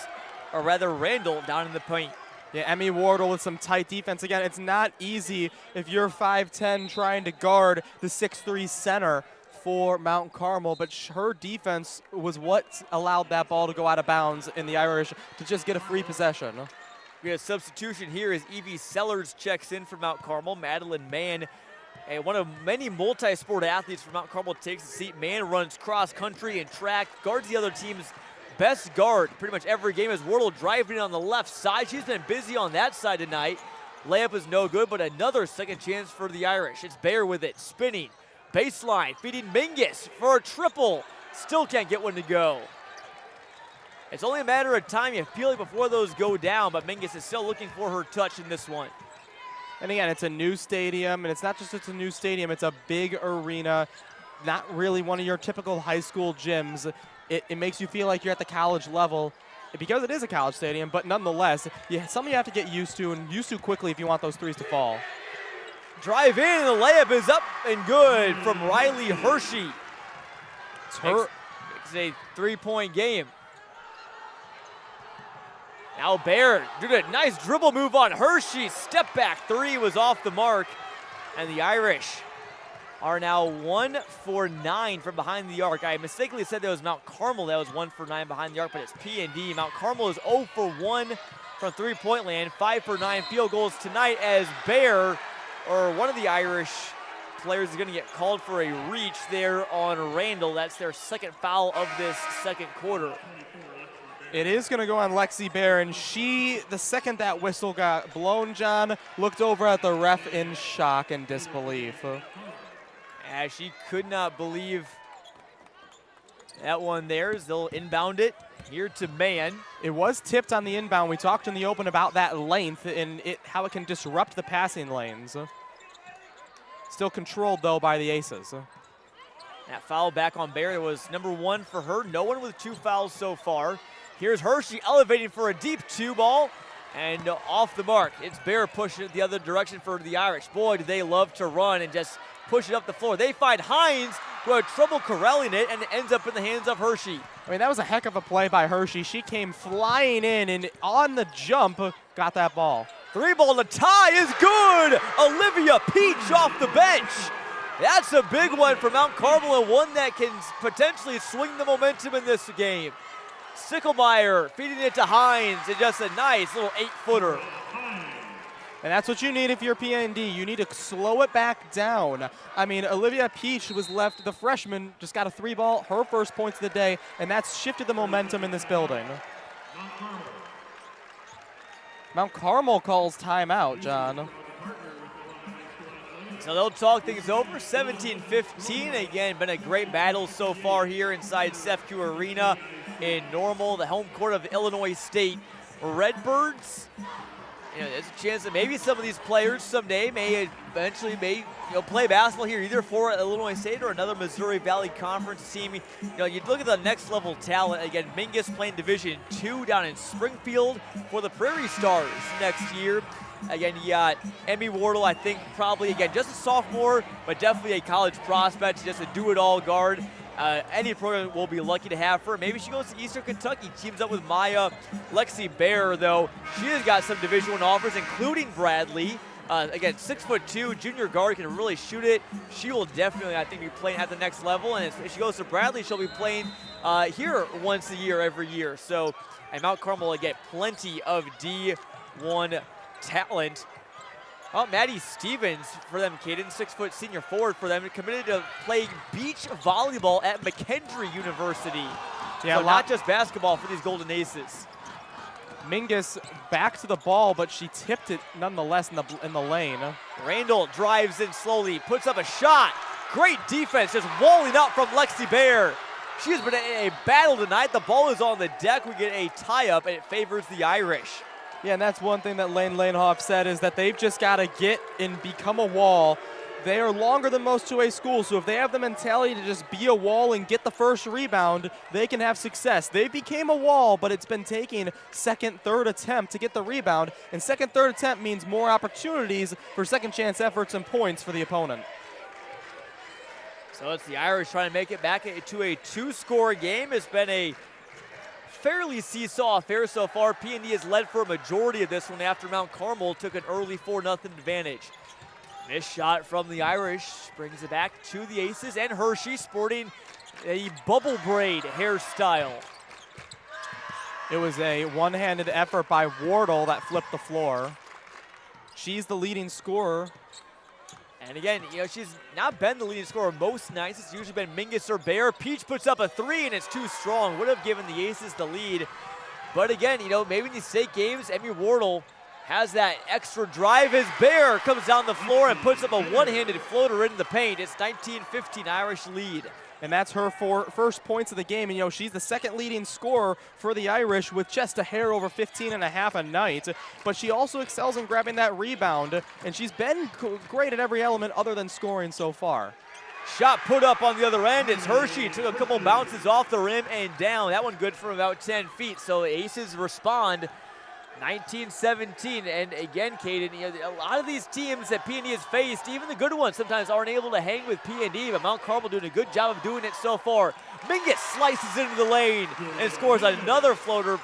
or rather Randall, down in the paint. Yeah, Emmy Wardle with some tight defense. Again, it's not easy if you're 5'10", trying to guard the 6'3" center for Mount Carmel, but her defense was what allowed that ball to go out of bounds in the Irish to just get a free possession. We have a substitution here as Evie Sellers checks in for Mount Carmel. Madeline Mann, one of many multi-sport athletes for Mount Carmel, takes a seat. Mann runs cross country and track, guards the other team's best guard pretty much every game, as Wardle driving on the left side. She's been busy on that side tonight. Layup is no good, but another second chance for the Irish. It's Baer with it, spinning, baseline, feeding Mingus for a triple. Still can't get one to go. It's only a matter of time, you feel like, before those go down, but Mingus is still looking for her touch in this one. And again, it's a new stadium, and it's not just it's a new stadium, it's a big arena, not really one of your typical high school gyms. It makes you feel like you're at the college level because it is a college stadium, but nonetheless, something you have to get used to, and used to quickly if you want those threes to fall. Drive in, and the layup is up and good from Riley Hershey. It's a three-point game. Now Baer did a nice dribble move on Hershey. Step back three was off the mark, and the Irish are now 1 for 9 from behind the arc. I mistakenly said that was Mount Carmel that was 1 for 9 behind the arc, but it's P&D. Mount Carmel is 0 for 1 from three-point land, 5 for 9 field goals tonight, as Baer, or one of the Irish players, is going to get called for a reach there on Randall. That's their second foul of this second quarter. It is going to go on Lexi Baer, and the second that whistle got blown, John, looked over at the ref in shock and disbelief. As she could not believe that one there, as they'll inbound it Here to Mann. It was tipped on the inbound. We talked in the open about that length and how it can disrupt the passing lanes. Still controlled, though, by the Aces. That foul back on Baer was number 1 for her. No one with 2 fouls so far. Here's Hershey elevating for a deep 2 ball. And off the mark. It's Baer pushing it the other direction for the Irish. Boy, do they love to run and just push it up the floor. They find Hines, who had trouble corralling it, and it ends up in the hands of Hershey. I mean, that was a heck of a play by Hershey. She came flying in and on the jump got that ball. 3 ball to tie is good. Olivia Peach off the bench. That's a big one for Mount Carmel and one that can potentially swing the momentum in this game. Sicklemeyer feeding it to Hines and just a nice little 8-footer. And that's what you need if you're PND. You need to slow it back down. I mean, Olivia Peach was left, the freshman, just got a 3 ball, her first points of the day, and that's shifted the momentum in this building. Mount Carmel calls timeout, John. So they'll talk things over, 17-15. Again, been a great battle so far here inside CEFCU Arena in Normal, the home court of Illinois State Redbirds. You know, there's a chance that maybe some of these players someday may eventually play basketball here, either for Illinois State or another Missouri Valley Conference team. You know, you look at the next level talent. Again, Mingus playing Division II down in Springfield for the Prairie Stars next year. Again, you got Emmy Wardle, I think probably, again, just a sophomore, but definitely a college prospect, just a do-it-all guard. Any program will be lucky to have her. Maybe she goes to Eastern Kentucky, teams up with Maya. Lexi Baer, though, she has got some Division I offers, including Bradley. Again, 6'2", junior guard, can really shoot it. She will definitely, I think, be playing at the next level. And if she goes to Bradley, she'll be playing here once a year, every year. So, and Mount Carmel will get plenty of D1 talent. Oh, Maddie Stevens for them, Caden, 6-foot senior forward for them, committed to playing beach volleyball at McKendree University. Yeah, so not just basketball for these Golden Aces. Mingus back to the ball, but she tipped it nonetheless in the lane. Randall drives in slowly, puts up a shot. Great defense, just walling up from Lexi Baer. She has been in a battle tonight. The ball is on the deck. We get a tie-up, and it favors the Irish. Yeah, and that's one thing that Lane Lanehoff said is that they've just got to get and become a wall. They are longer than most 2A schools, so if they have the mentality to just be a wall and get the first rebound, they can have success. They became a wall, but it's been taking second, third attempt to get the rebound, and second, third attempt means more opportunities for second chance efforts and points for the opponent. So it's the Irish trying to make it back to a 2-score game. It's been a fairly seesaw affair so far. P&D has led for a majority of this one after Mount Carmel took an early 4-0 advantage. Missed shot from the Irish brings it back to the Aces, and Hershey sporting a bubble braid hairstyle. It was a one-handed effort by Wardle that flipped the floor. She's the leading scorer. And again, you know, she's not been the leading scorer most nights. It's usually been Mingus or Baer. Peach puts up a 3, and it's too strong. Would have given the Aces the lead. But again, you know, maybe in these state games, Emmy Wardle has that extra drive as Baer comes down the floor and puts up a one-handed floater into the paint. It's 19-15 Irish lead. And that's her first points of the game. And, you know, she's the second leading scorer for the Irish with just a hair over 15.5 a night. But she also excels in grabbing that rebound. And she's been great at every element other than scoring so far. Shot put up on the other end. It's Hershey. Took a couple bounces off the rim and down. That one good from about 10 feet. So the Aces respond 19-17. And again, Caden, you know, a lot of these teams that P&D has faced, even the good ones, sometimes aren't able to hang with P&D, but Mount Carmel doing a good job of doing it so far. Mingus slices into the lane and scores another floater.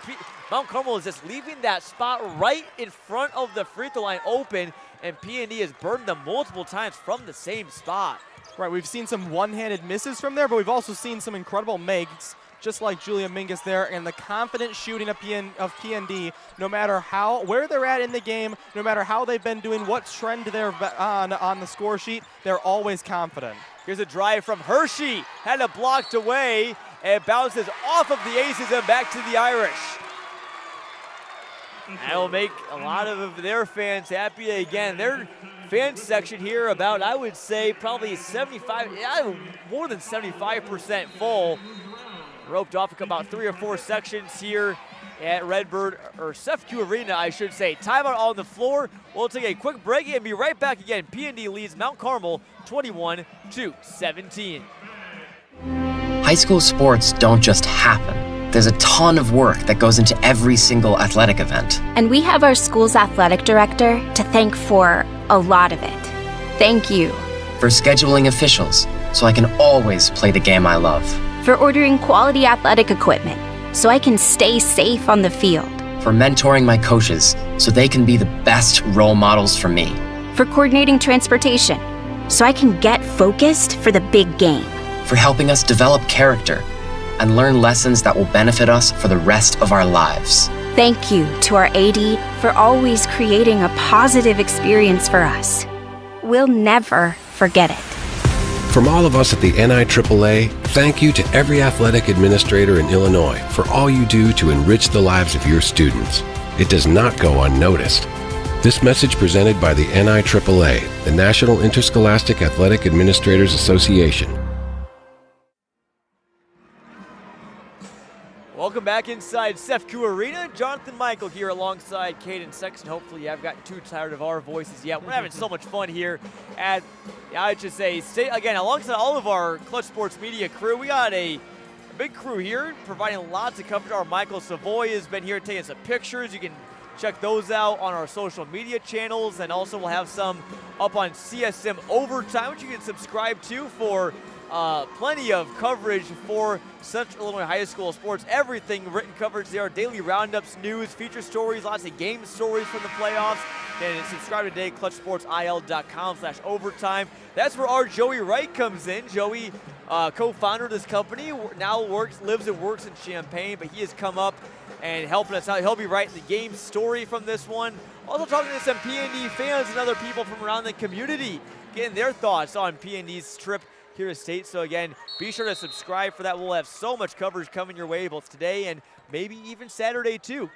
Mount Carmel is just leaving that spot right in front of the free throw line open, and P&D has burned them multiple times from the same spot. Right, we've seen some one-handed misses from there, but we've also seen some incredible makes, just like Julia Mingus there, and the confident shooting of PND, no matter where they're at in the game, no matter how they've been doing, what trend they're on the score sheet, they're always confident. Here's a drive from Hershey, had it blocked away, and bounces off of the Aces and back to the Irish. That will make a lot of their fans happy again. Their fan section here about, I would say, probably more than 75% full. roped off about 3 or 4 sections here at Redbird, or CEFCU Arena, I should say. Timeout on the floor. We'll take a quick break and be right back again. P&D leads Mount Carmel 21-17. High school sports don't just happen. There's a ton of work that goes into every single athletic event. And we have our school's athletic director to thank for a lot of it. Thank you. For scheduling officials, so I can always play the game I love. For ordering quality athletic equipment, so I can stay safe on the field. For mentoring my coaches, so they can be the best role models for me. For coordinating transportation, so I can get focused for the big game. For helping us develop character and learn lessons that will benefit us for the rest of our lives. Thank you to our AD for always creating a positive experience for us. We'll never forget it. From all of us at the NIAAA, thank you to every athletic administrator in Illinois for all you do to enrich the lives of your students. It does not go unnoticed. This message presented by the NIAAA, the National Interscholastic Athletic Administrators Association. Welcome back inside CEFCU Arena. Jonathan Michael here alongside Caden Sexton. Hopefully you haven't gotten too tired of our voices yet. We're having so much fun here at the IHSA State. Again, alongside all of our Clutch Sports Media crew, we got a big crew here providing lots of coverage. Our Michael Savoy has been here taking some pictures. You can check those out on our social media channels, and also we'll have some up on CSM Overtime, which you can subscribe to for plenty of coverage for Central Illinois High School sports. Everything written coverage there, daily roundups, news, feature stories, lots of game stories from the playoffs. And subscribe today, clutchsportsil.com/overtime. That's where our Joey Wright comes in. Joey, co-founder of this company, now lives and works in Champaign, but he has come up and helping us out. He'll be writing the game story from this one. Also talking to some P&D fans and other people from around the community, getting their thoughts on P&D's trip here at State. So again, be sure to subscribe for that. We'll have so much coverage coming your way both today and maybe even Saturday too,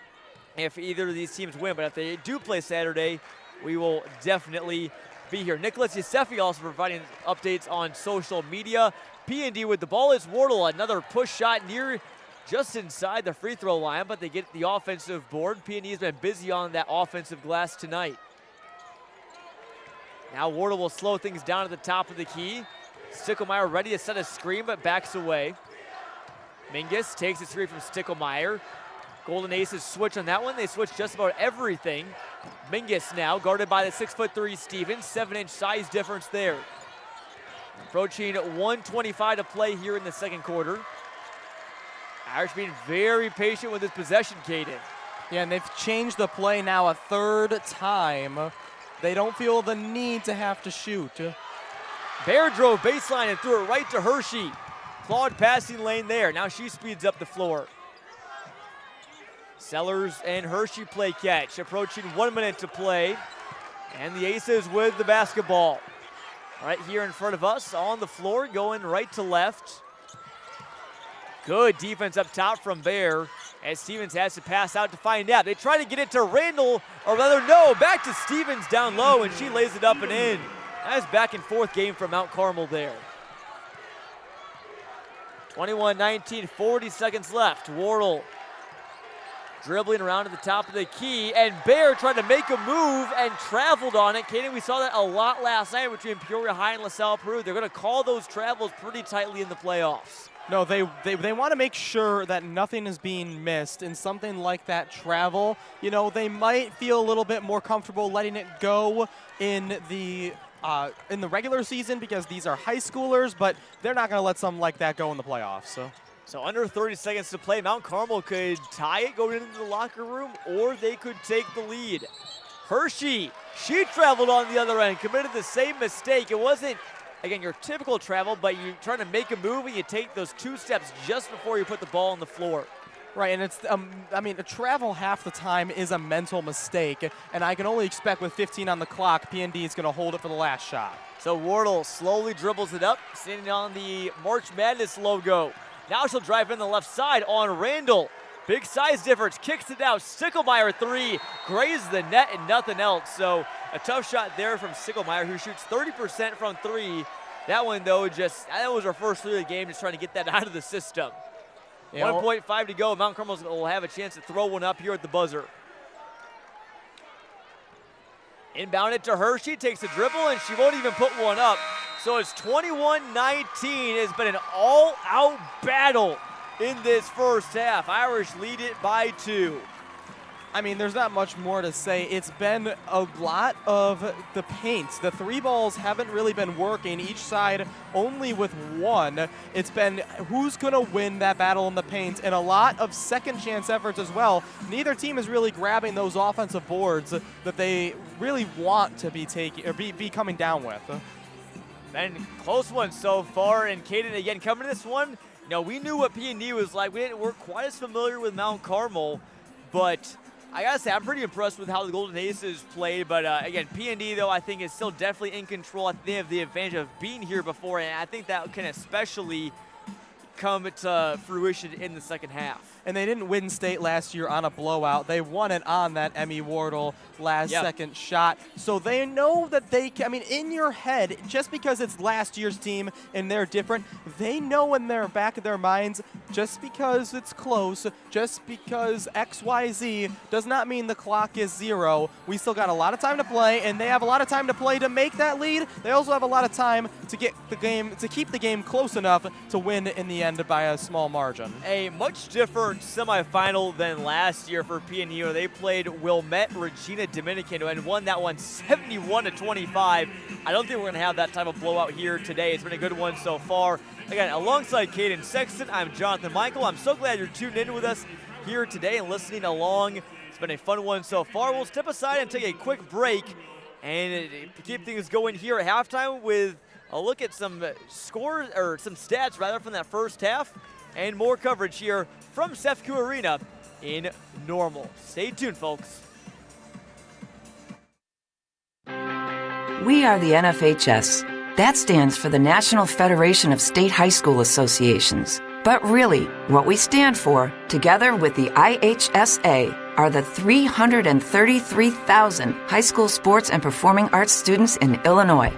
if either of these teams win. But if they do play Saturday, we will definitely be here. Nicholas Yusefi also providing updates on social media. P&D with the ball is Wardle. Another push shot near just inside the free throw line, but they get the offensive board. P&D has been busy on that offensive glass tonight. Now Wardle will slow things down at the top of the key. Sticklemeyer ready to set a screen, but backs away. Mingus takes a three from Sticklemeyer. Golden Aces switch on that one. They switch just about everything. Mingus now guarded by the 6'3" Stevens. 7-inch size difference there. Approaching 1:25 to play here in the second quarter. Irish being very patient with his possession, Caden. Yeah, and they've changed the play now a third time. They don't feel the need to have to shoot. Bear drove baseline and threw it right to Hershey. Clawed passing lane there. Now she speeds up the floor. Sellers and Hershey play catch. Approaching 1 minute to play. And the Aces with the basketball. Right here in front of us on the floor, going right to left. Good defense up top from Bear as Stevens has to pass out to find out. They try to get it to Randall, or rather no, back to Stevens down low, and she lays it up and in. Nice back and forth game from Mount Carmel there. 21-19, 40 seconds left. Wardle dribbling around to the top of the key, and Bear tried to make a move and traveled on it. Kaden, we saw that a lot last night between Peoria High and LaSalle Peru. They're going to call those travels pretty tightly in the playoffs. No, they want to make sure that nothing is being missed in something like that travel. You know, they might feel a little bit more comfortable letting it go in the regular season because these are high schoolers, but they're not going to let something like that go in the playoffs. So under 30 seconds to play, Mount Carmel could tie it going into the locker room, or they could take the lead. Hershey, she traveled on the other end, committed the same mistake. It wasn't, again, your typical travel, but you're trying to make a move and you take those 2 steps just before you put the ball on the floor. Right, and it's, a travel half the time is a mental mistake, and I can only expect with 15 on the clock, P&D is going to hold it for the last shot. So Wardle slowly dribbles it up, standing on the March Madness logo. Now she'll drive in the left side on Randall. Big size difference, kicks it out. Sticklemeyer 3, grazes the net and nothing else. So a tough shot there from Sticklemeyer, who shoots 30% from 3. That one, though, that was her first 3 of the game, just trying to get that out of the system. 1.5 to go. Mount Carmel will have a chance to throw one up here at the buzzer. Inbound it to her. She takes a dribble, and she won't even put one up. So it's 21-19. It's been an all-out battle in this first half. Irish lead it by 2. I mean, there's not much more to say. It's been a lot of the paint. The 3 balls haven't really been working, each side only with 1. It's been who's going to win that battle in the paint, and a lot of second chance efforts as well. Neither team is really grabbing those offensive boards that they really want to be taking or be coming down with. And close one so far, and Caden again coming to this one. We knew what P&D was like. We're quite as familiar with Mount Carmel, but I gotta say, I'm pretty impressed with how the Golden Aces played, but again, P&D, though, I think is still definitely in control. I think they have the advantage of being here before, and I think that can especially come to fruition in the second half. And they didn't win state last year on a blowout. They won it on that Emmy Wardle last-second shot. So they know that they can, in your head, just because it's last year's team and they're different, they know in their back of their minds, just because it's close, just because XYZ does not mean the clock is 0. We still got a lot of time to play, and they have a lot of time to play to make that lead. They also have a lot of time to get the game, to keep the game close enough to win in the end by a small margin. A much different semifinal than last year for P&D, where they played Wilmette Regina Dominican and won that one 71-25. I don't think we're going to have that type of blowout here today. It's been a good one so far. Again, alongside Caden Sexton, I'm Jonathan Michael. I'm so glad you're tuned in with us here today and listening along. It's been a fun one so far. We'll step aside and take a quick break and keep things going here at halftime with a look at some scores, or some stats rather, from that first half, and more coverage here from CEFCU Arena in Normal. Stay tuned, folks. We are the NFHS. That stands for the National Federation of State High School Associations. But really, what we stand for, together with the IHSA, are the 333,000 high school sports and performing arts students in Illinois.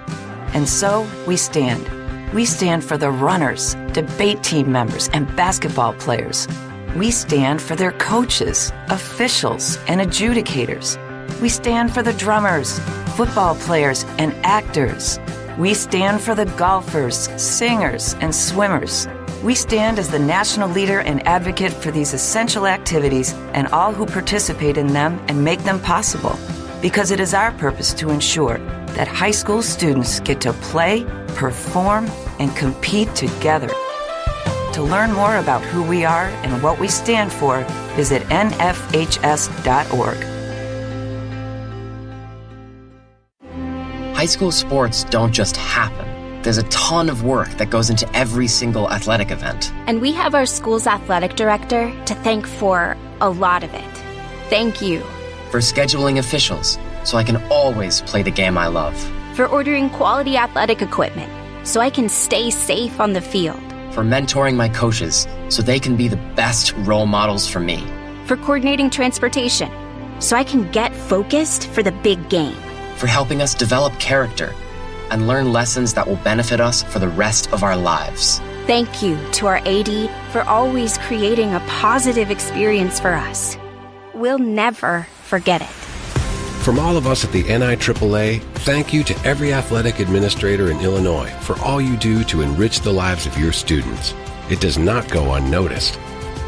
And so, we stand. We stand for the runners, debate team members, and basketball players. We stand for their coaches, officials, and adjudicators. We stand for the drummers, football players, and actors. We stand for the golfers, singers, and swimmers. We stand as the national leader and advocate for these essential activities and all who participate in them and make them possible. Because it is our purpose to ensure that high school students get to play, perform, and compete together. To learn more about who we are and what we stand for, visit nfhs.org. High school sports don't just happen. There's a ton of work that goes into every single athletic event. And we have our school's athletic director to thank for a lot of it. Thank you. For scheduling officials, so I can always play the game I love. For ordering quality athletic equipment, so I can stay safe on the field. For mentoring my coaches, so they can be the best role models for me. For coordinating transportation, so I can get focused for the big game. For helping us develop character and learn lessons that will benefit us for the rest of our lives. Thank you to our AD for always creating a positive experience for us. We'll never forget it. From all of us at the NIAAA, thank you to every athletic administrator in Illinois for all you do to enrich the lives of your students. It does not go unnoticed.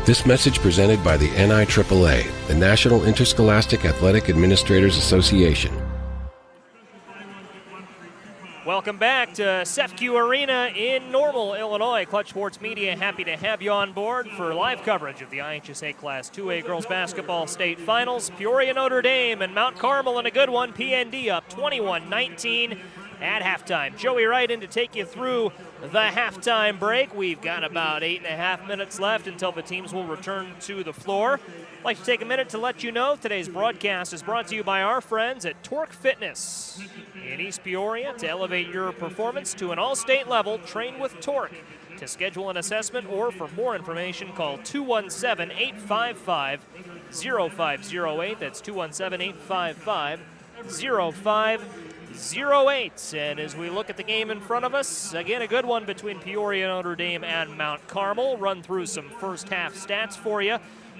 This message presented by the NIAAA, the National Interscholastic Athletic Administrators Association. Welcome back to CEFCU Arena in Normal, Illinois. Clutch Sports Media happy to have you on board for live coverage of the IHSA Class 2A Girls Basketball State Finals. Peoria, Notre Dame, and Mount Carmel in a good one. P&D up 21-19 at halftime. Joey Wright in to take you through the halftime break. We've got about 8.5 minutes left until the teams will return to the floor. I'd like to take a minute to let you know today's broadcast is brought to you by our friends at Torque Fitness in East Peoria. To elevate your performance to an all-state level, train with Torque. To schedule an assessment or for more information, call 217-855-0508. That's 217-855-0508. 0-8. And as we look at the game in front of us, again, a good one between Peoria, Notre Dame, and Mount Carmel. Run through some first half stats for you.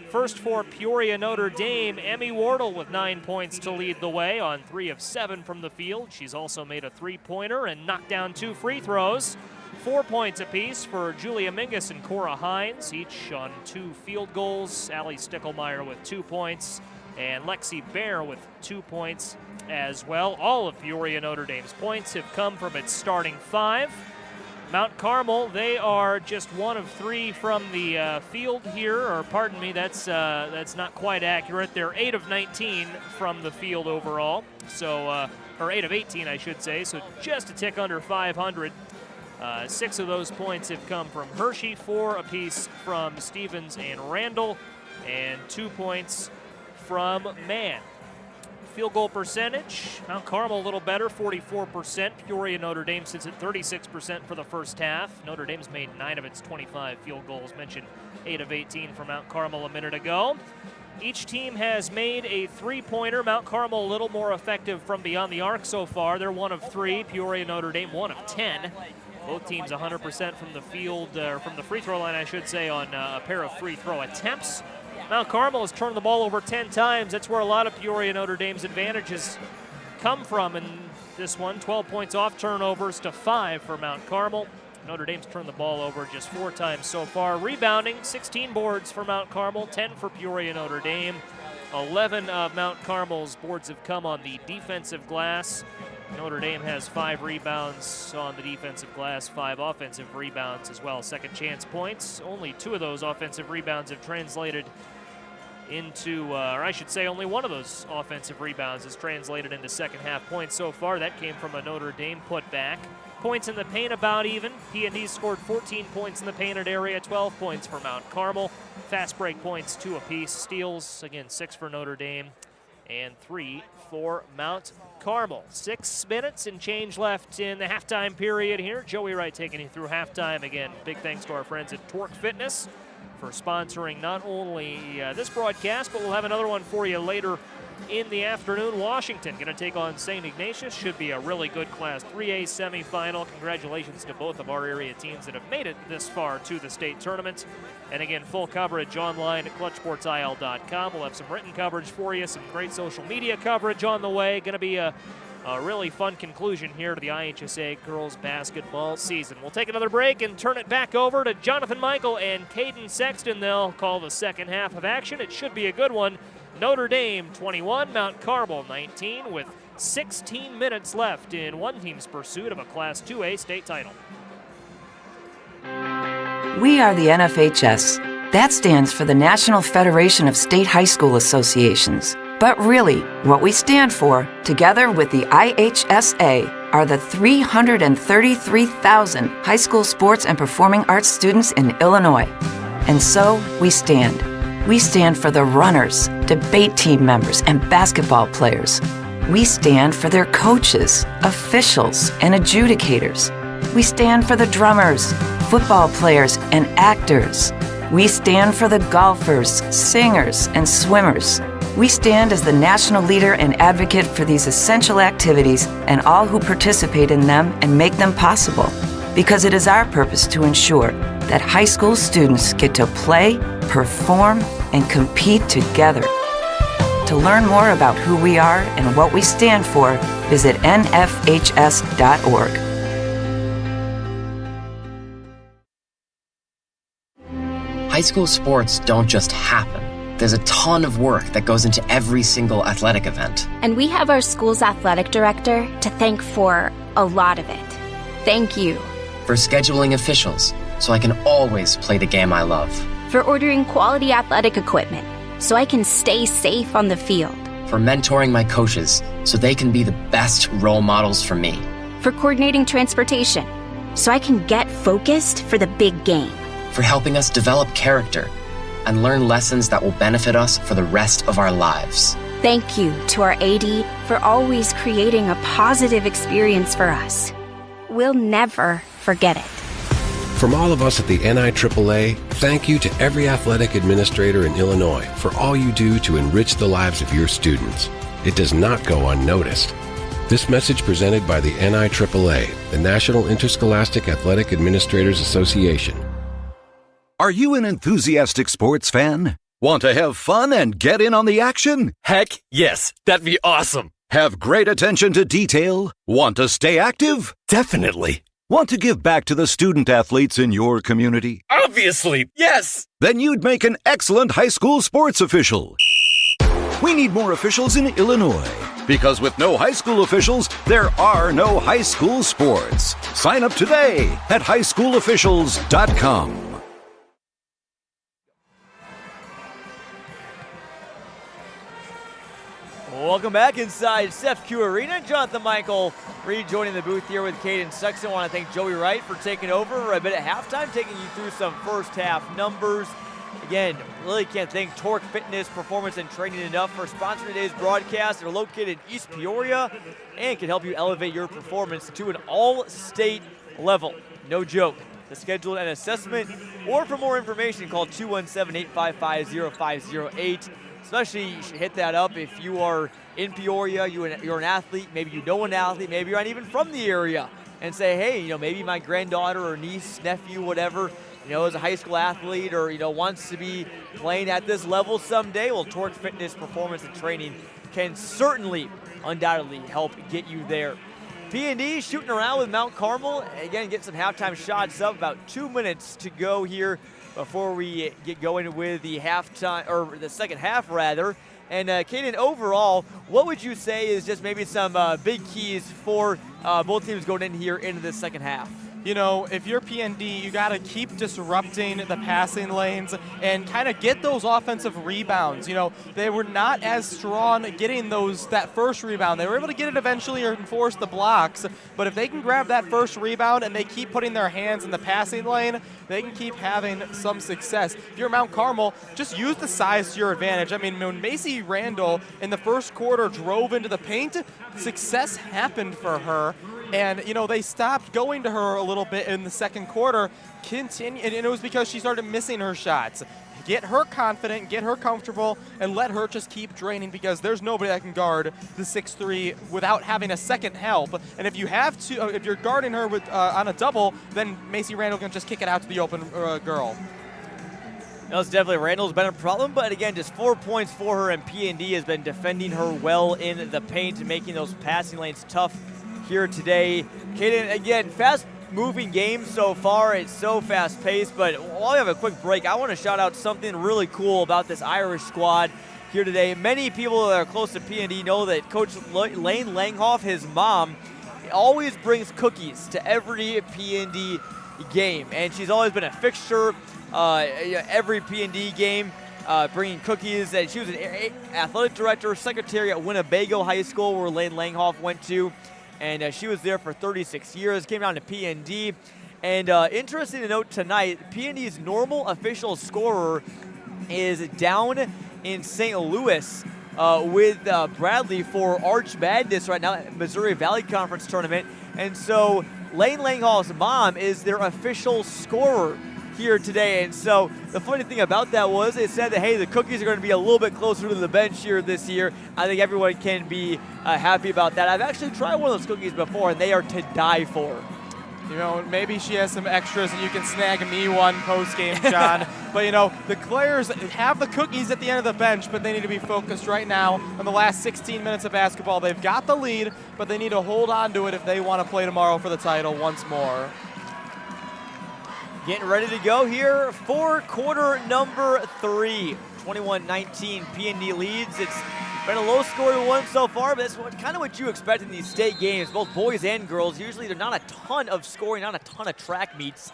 First for Peoria, Notre Dame, Emmy Wardle with 9 points to lead the way on 3 of 7 from the field. She's also made a 3-pointer and knocked down 2 free throws. 4 points apiece for Julia Mingus and Cora Hines, each on 2 field goals. Allie Stickelmeyer with 2 points, and Lexi Bear with 2 points as well. All of Peoria Notre Dame's points have come from its starting 5. Mount Carmel, they are just 1 of 3 from the field here, or pardon me, that's not quite accurate. They're 8 of 19 from the field overall, so or 8 of 18, I should say, so just a tick under 500. 6 of those points have come from Hershey, 4 apiece from Stevens and Randall, and 2 points from Mann. Field goal percentage, Mount Carmel a little better, 44%. Peoria Notre Dame sits at 36% for the first half. Notre Dame's made 9 of its 25 field goals, mentioned 8 of 18 for Mount Carmel a minute ago. Each team has made a 3-pointer. Mount Carmel a little more effective from beyond the arc so far. They're 1 of 3. Peoria Notre Dame 1 of 10. Both teams 100% from the field, or from the free throw line, I should say, on a pair of free throw attempts. Mount Carmel has turned the ball over 10 times. That's where a lot of Peoria Notre Dame's advantages come from in this one. 12 points off turnovers to 5 for Mount Carmel. Notre Dame's turned the ball over just 4 times so far. Rebounding, 16 boards for Mount Carmel, 10 for Peoria Notre Dame. 11 of Mount Carmel's boards have come on the defensive glass. Notre Dame has 5 rebounds on the defensive glass, 5 offensive rebounds as well. Second chance points. Only 2 of those offensive rebounds have translated into, or I should say only 1 of those offensive rebounds has translated into second half points so far. That came from a Notre Dame putback. Points in the paint about even. P&D scored 14 points in the painted area, 12 points for Mount Carmel. Fast break points 2 apiece. Steals, again, 6 for Notre Dame and 3 for Mount Carmel. 6 minutes and change left in the halftime period here. Joey Wright taking you through halftime. Again, big thanks to our friends at Torque Fitness for sponsoring not only this broadcast, but we'll have another one for you later in the afternoon. Washington going to take on St. Ignatius. Should be a really good Class 3A semifinal. Congratulations to both of our area teams that have made it this far to the state tournament. And again, full coverage online at clutchsportsil.com. We'll have some written coverage for you, some great social media coverage on the way. Going to be a really fun conclusion here to the IHSA girls basketball season. We'll take another break and turn it back over to Jonathan Michael and Caden Sexton. They'll call the second half of action. It should be a good one. Notre Dame 21, Mount Carmel 19, with 16 minutes left in one team's pursuit of a Class 2A state title. We are the NFHS. That stands for the National Federation of State High School Associations. But really, what we stand for, together with the IHSA, are the 333,000 high school sports and performing arts students in Illinois. And so, we stand. We stand for the runners, debate team members, and basketball players. We stand for their coaches, officials, and adjudicators. We stand for the drummers, football players, and actors. We stand for the golfers, singers, and swimmers. We stand as the national leader and advocate for these essential activities and all who participate in them and make them possible. Because it is our purpose to ensure that high school students get to play, perform, and compete together. To learn more about who we are and what we stand for, visit nfhs.org. High school sports don't just happen. There's a ton of work that goes into every single athletic event. And we have our school's athletic director to thank for a lot of it. Thank you. For scheduling officials, so I can always play the game I love. For ordering quality athletic equipment, so I can stay safe on the field. For mentoring my coaches, so they can be the best role models for me. For coordinating transportation, so I can get focused for the big game. For helping us develop character and learn lessons that will benefit us for the rest of our lives. Thank you to our AD for always creating a positive experience for us. We'll never forget it. From all of us at the NIAAA, thank you to every athletic administrator in Illinois for all you do to enrich the lives of your students. It does not go unnoticed. This message presented by the NIAAA, the National Interscholastic Athletic Administrators Association. Are you an enthusiastic sports fan? Want to have fun and get in on the action? Heck yes, that'd be awesome. Have great attention to detail? Want to stay active? Definitely. Want to give back to the student athletes in your community? Obviously, yes. Then you'd make an excellent high school sports official. We need more officials in Illinois. Because with no high school officials, there are no high school sports. Sign up today at highschoolofficials.com. Welcome back inside SEFCU Arena. Jonathan Michael rejoining the booth here with Caden Sexton. I want to thank Joey Wright for taking over a bit at halftime, taking you through some first half numbers. Again, really can't thank Torque Fitness Performance and Training enough for sponsoring today's broadcast. They're located in East Peoria and can help you elevate your performance to an all-state level. No joke. To schedule an assessment or for more information, call 217-855-0508. Especially, you should hit that up if you are in Peoria, you're an athlete, maybe you know an athlete, maybe you're not even from the area, and say, hey, maybe my granddaughter or niece, nephew, whatever, is a high school athlete or, wants to be playing at this level someday. Well, Torque Fitness Performance and Training can certainly, undoubtedly help get you there. P&D shooting around with Mount Carmel. Again, get some halftime shots up. About 2 minutes to go here before we get going with the halftime, or the second half rather. And Caden, overall, what would you say is just maybe some big keys for both teams going in here into the second half? If you're PND, you got to keep disrupting the passing lanes and kind of get those offensive rebounds. They were not as strong getting that first rebound. They were able to get it eventually or enforce the blocks, but if they can grab that first rebound and they keep putting their hands in the passing lane, they can keep having some success. If you're Mount Carmel, just use the size to your advantage. I mean, when Macy Randall in the first quarter drove into the paint, success happened for her. And, they stopped going to her a little bit in the second quarter, and it was because she started missing her shots. Get her confident, get her comfortable, and let her just keep draining because there's nobody that can guard the 6'3" without having a second help. And if you have to, if you're guarding her with on a double, then Macy Randall can just kick it out to the open girl. It's definitely Randall's been a problem, but again, just 4 points for her, and P&D has been defending her well in the paint and making those passing lanes tough here today. Caden, again, fast-moving game so far. It's so fast-paced, but while we have a quick break, I want to shout out something really cool about this Irish squad here today. Many people that are close to P&D know that Coach Lane Langhoff, his mom, always brings cookies to every P&D game, and she's always been a fixture every P&D game, bringing cookies. And she was an athletic director, secretary at Winnebago High School, where Lane Langhoff went to. And she was there for 36 years, came down to P&D. And interesting to note tonight, P&D's normal official scorer is down in St. Louis with Bradley for Arch Madness right now at Missouri Valley Conference Tournament. And so Lane Langhoff's mom is their official scorer here today. And so the funny thing about that was it said that, hey, the cookies are going to be a little bit closer to the bench here this year. I think everyone can be happy about that. I've actually tried one of those cookies before, and they are to die for. Maybe she has some extras and you can snag me one post-game, John. But, the players have the cookies at the end of the bench, but they need to be focused right now on the last 16 minutes of basketball. They've got the lead, but they need to hold on to it if they want to play tomorrow for the title once more. Getting ready to go here for quarter number 3. 21-19, P&D leads. It's been a low-scoring one so far, but that's kind of what you expect in these state games, both boys and girls. Usually there's not a ton of scoring, not a ton of track meets.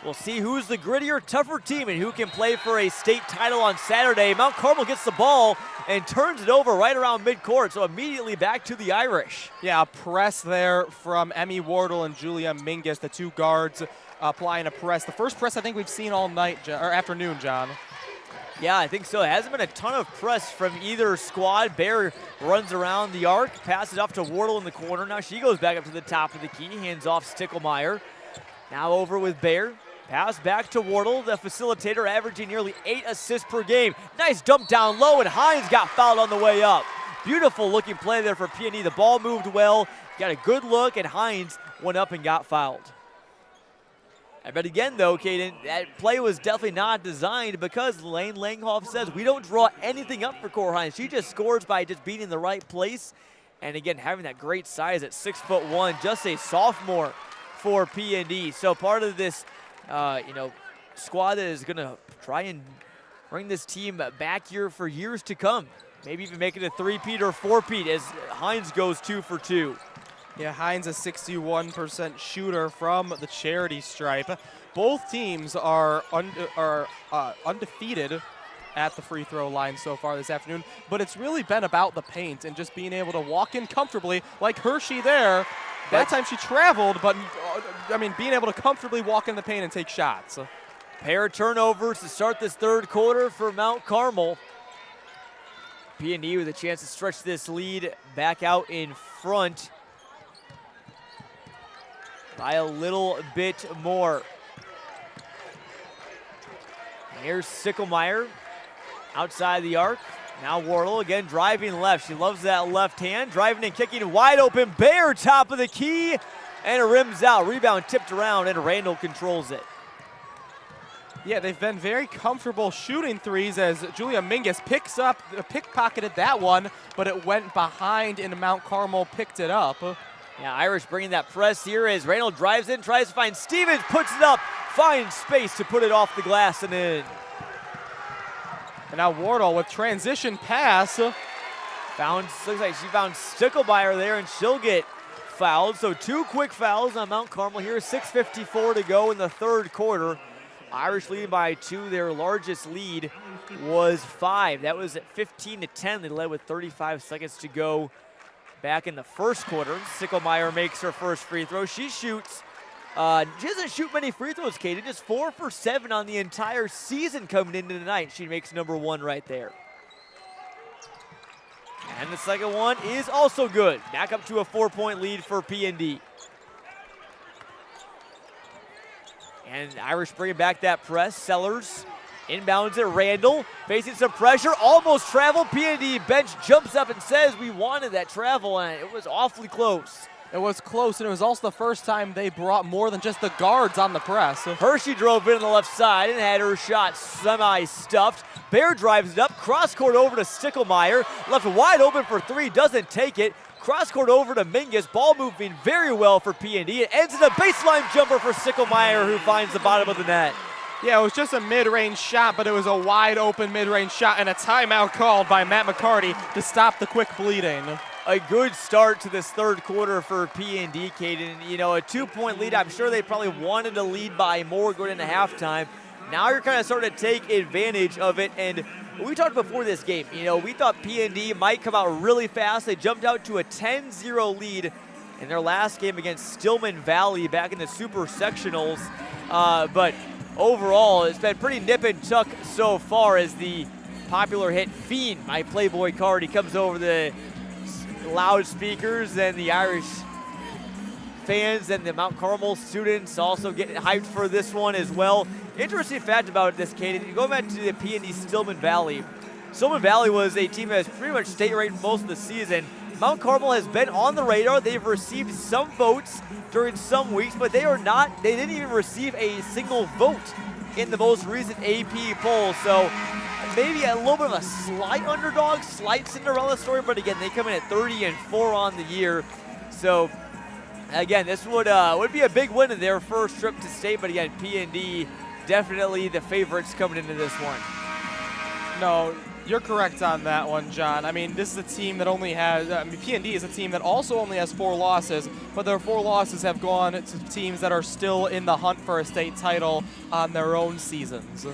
We'll see who's the grittier, tougher team and who can play for a state title on Saturday. Mount Carmel gets the ball and turns it over right around midcourt, so immediately back to the Irish. Yeah, a press there from Emmy Wardle and Julia Mingus, the two guards applying a press. The first press I think we've seen all night, or afternoon, John. Yeah, I think so. It hasn't been a ton of press from either squad. Bear runs around the arc, passes off to Wardle in the corner. Now she goes back up to the top of the key, hands off Stickelmeyer. Now over with Bear. Pass back to Wardle, the facilitator, averaging nearly 8 assists per game. Nice dump down low, and Hines got fouled on the way up. Beautiful looking play there for Peony. The ball moved well, got a good look, and Hines went up and got fouled. But again, though, Caden, that play was definitely not designed because Lane Langhoff says we don't draw anything up for Cora Hines. She just scores by just being in the right place. And again, having that great size at 6'1", just a sophomore for P&D. So part of this, squad that is going to try and bring this team back here for years to come. Maybe even make it a three-peat or four-peat as Hines goes 2 for 2. Yeah, Hines a 61% shooter from the charity stripe. Both teams are undefeated at the free throw line so far this afternoon, but it's really been about the paint and just being able to walk in comfortably like Hershey there. That time she traveled, but being able to comfortably walk in the paint and take shots. Pair of turnovers to start this third quarter for Mount Carmel. P&D with a chance to stretch this lead back out in front by a little bit more. Here's Sicklemeyer outside the arc. Now Wardle again driving left. She loves that left hand. Driving and kicking wide open. Bayer top of the key. And it rims out. Rebound tipped around and Randall controls it. Yeah, they've been very comfortable shooting threes as Julia Mingus pickpocketed that one, but it went behind and Mount Carmel picked it up. Yeah, Irish bringing that press here as Randall drives in, tries to find Stevens, puts it up, finds space to put it off the glass and in. And now Wardle with transition pass. Looks like she found Sticklemeyer there and she'll get fouled. So 2 quick fouls on Mount Carmel here. 6:54 to go in the third quarter. Irish leading by 2. Their largest lead was 5. That was at 15-10. They led with 35 seconds to go back in the first quarter. Sicklemeyer makes her first free throw. She shoots. She doesn't shoot many free throws, Katie. Just 4 for 7 on the entire season coming into tonight. She makes number 1 right there. And the second one is also good. Back up to a 4-point lead for P&D. And Irish bringing back that press. Sellers inbounds it. Randall facing some pressure. Almost travel. P&D bench jumps up and says we wanted that travel, and it was awfully close. It was close, and it was also the first time they brought more than just the guards on the press. Hershey drove in on the left side and had her shot semi-stuffed. Bear drives it up. Cross court over to Sticklemeyer. Left wide open for 3. Doesn't take it. Cross court over to Mingus. Ball moving very well for P&D. It ends in a baseline jumper for Sicklemeyer, who finds the bottom of the net. Yeah, it was just a mid-range shot, but it was a wide open mid-range shot and a timeout called by Matt McCarty to stop the quick bleeding. A good start to this third quarter for P&D, Caden. You know, a 2-point lead. I'm sure they probably wanted to lead by more going into halftime. Now you're kind of starting to take advantage of it. And we talked before this game, we thought P&D might come out really fast. They jumped out to a 10-0 lead in their last game against Stillman Valley back in the Super Sectionals. But overall, it's been pretty nip and tuck so far as the popular hit Fiend by Playboy Cardi comes over the loudspeakers, and the Irish fans and the Mount Carmel students also getting hyped for this one as well. Interesting fact about this, Katie, you go back to the P&D Stillman Valley. Stillman Valley was a team that was pretty much state ranked most of the season. Mount Carmel has been on the radar. They've received some votes during some weeks, but they didn't even receive a single vote in the most recent AP poll. So maybe a little bit of a slight underdog, slight Cinderella story, but again, they come in at 30-4 on the year. So again, this would be a big win in their first trip to state, but again, P&D definitely the favorites coming into this one. No, you're correct on that one, John. I mean, this is a team that only has, P&D is a team that also only has 4 losses, but their 4 losses have gone to teams that are still in the hunt for a state title on their own seasons.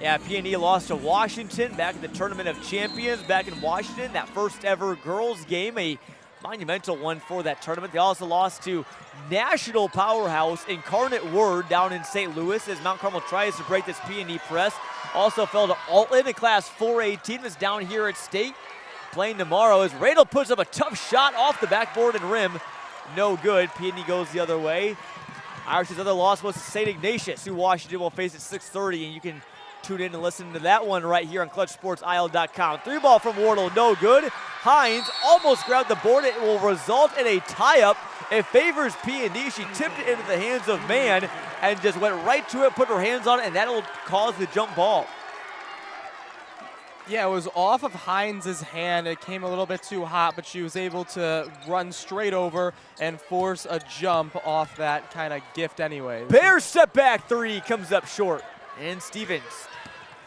Yeah, P&D lost to Washington back in the Tournament of Champions back in Washington, that first ever girls game, a monumental one for that tournament. They also lost to national powerhouse Incarnate Word down in St. Louis as Mount Carmel tries to break this P&D press. Also fell to Alton, a Class 4A team that's down here at state. Playing tomorrow as Randall puts up a tough shot off the backboard and rim. No good. P&D goes the other way. Irish's other loss was to St. Ignatius, who Washington will face at 6:30, and you can tune in and listen to that one right here on ClutchSportsIsle.com. 3 ball from Wardle, no good. Hines almost grabbed the board. It will result in a tie-up. It favors P&D. She tipped it into the hands of Mann and just went right to it, put her hands on it, and that'll cause the jump ball. Yeah, it was off of Hines' hand. It came a little bit too hot, but she was able to run straight over and force a jump off that kind of gift anyways. Bears step back 3 comes up short. And Stevens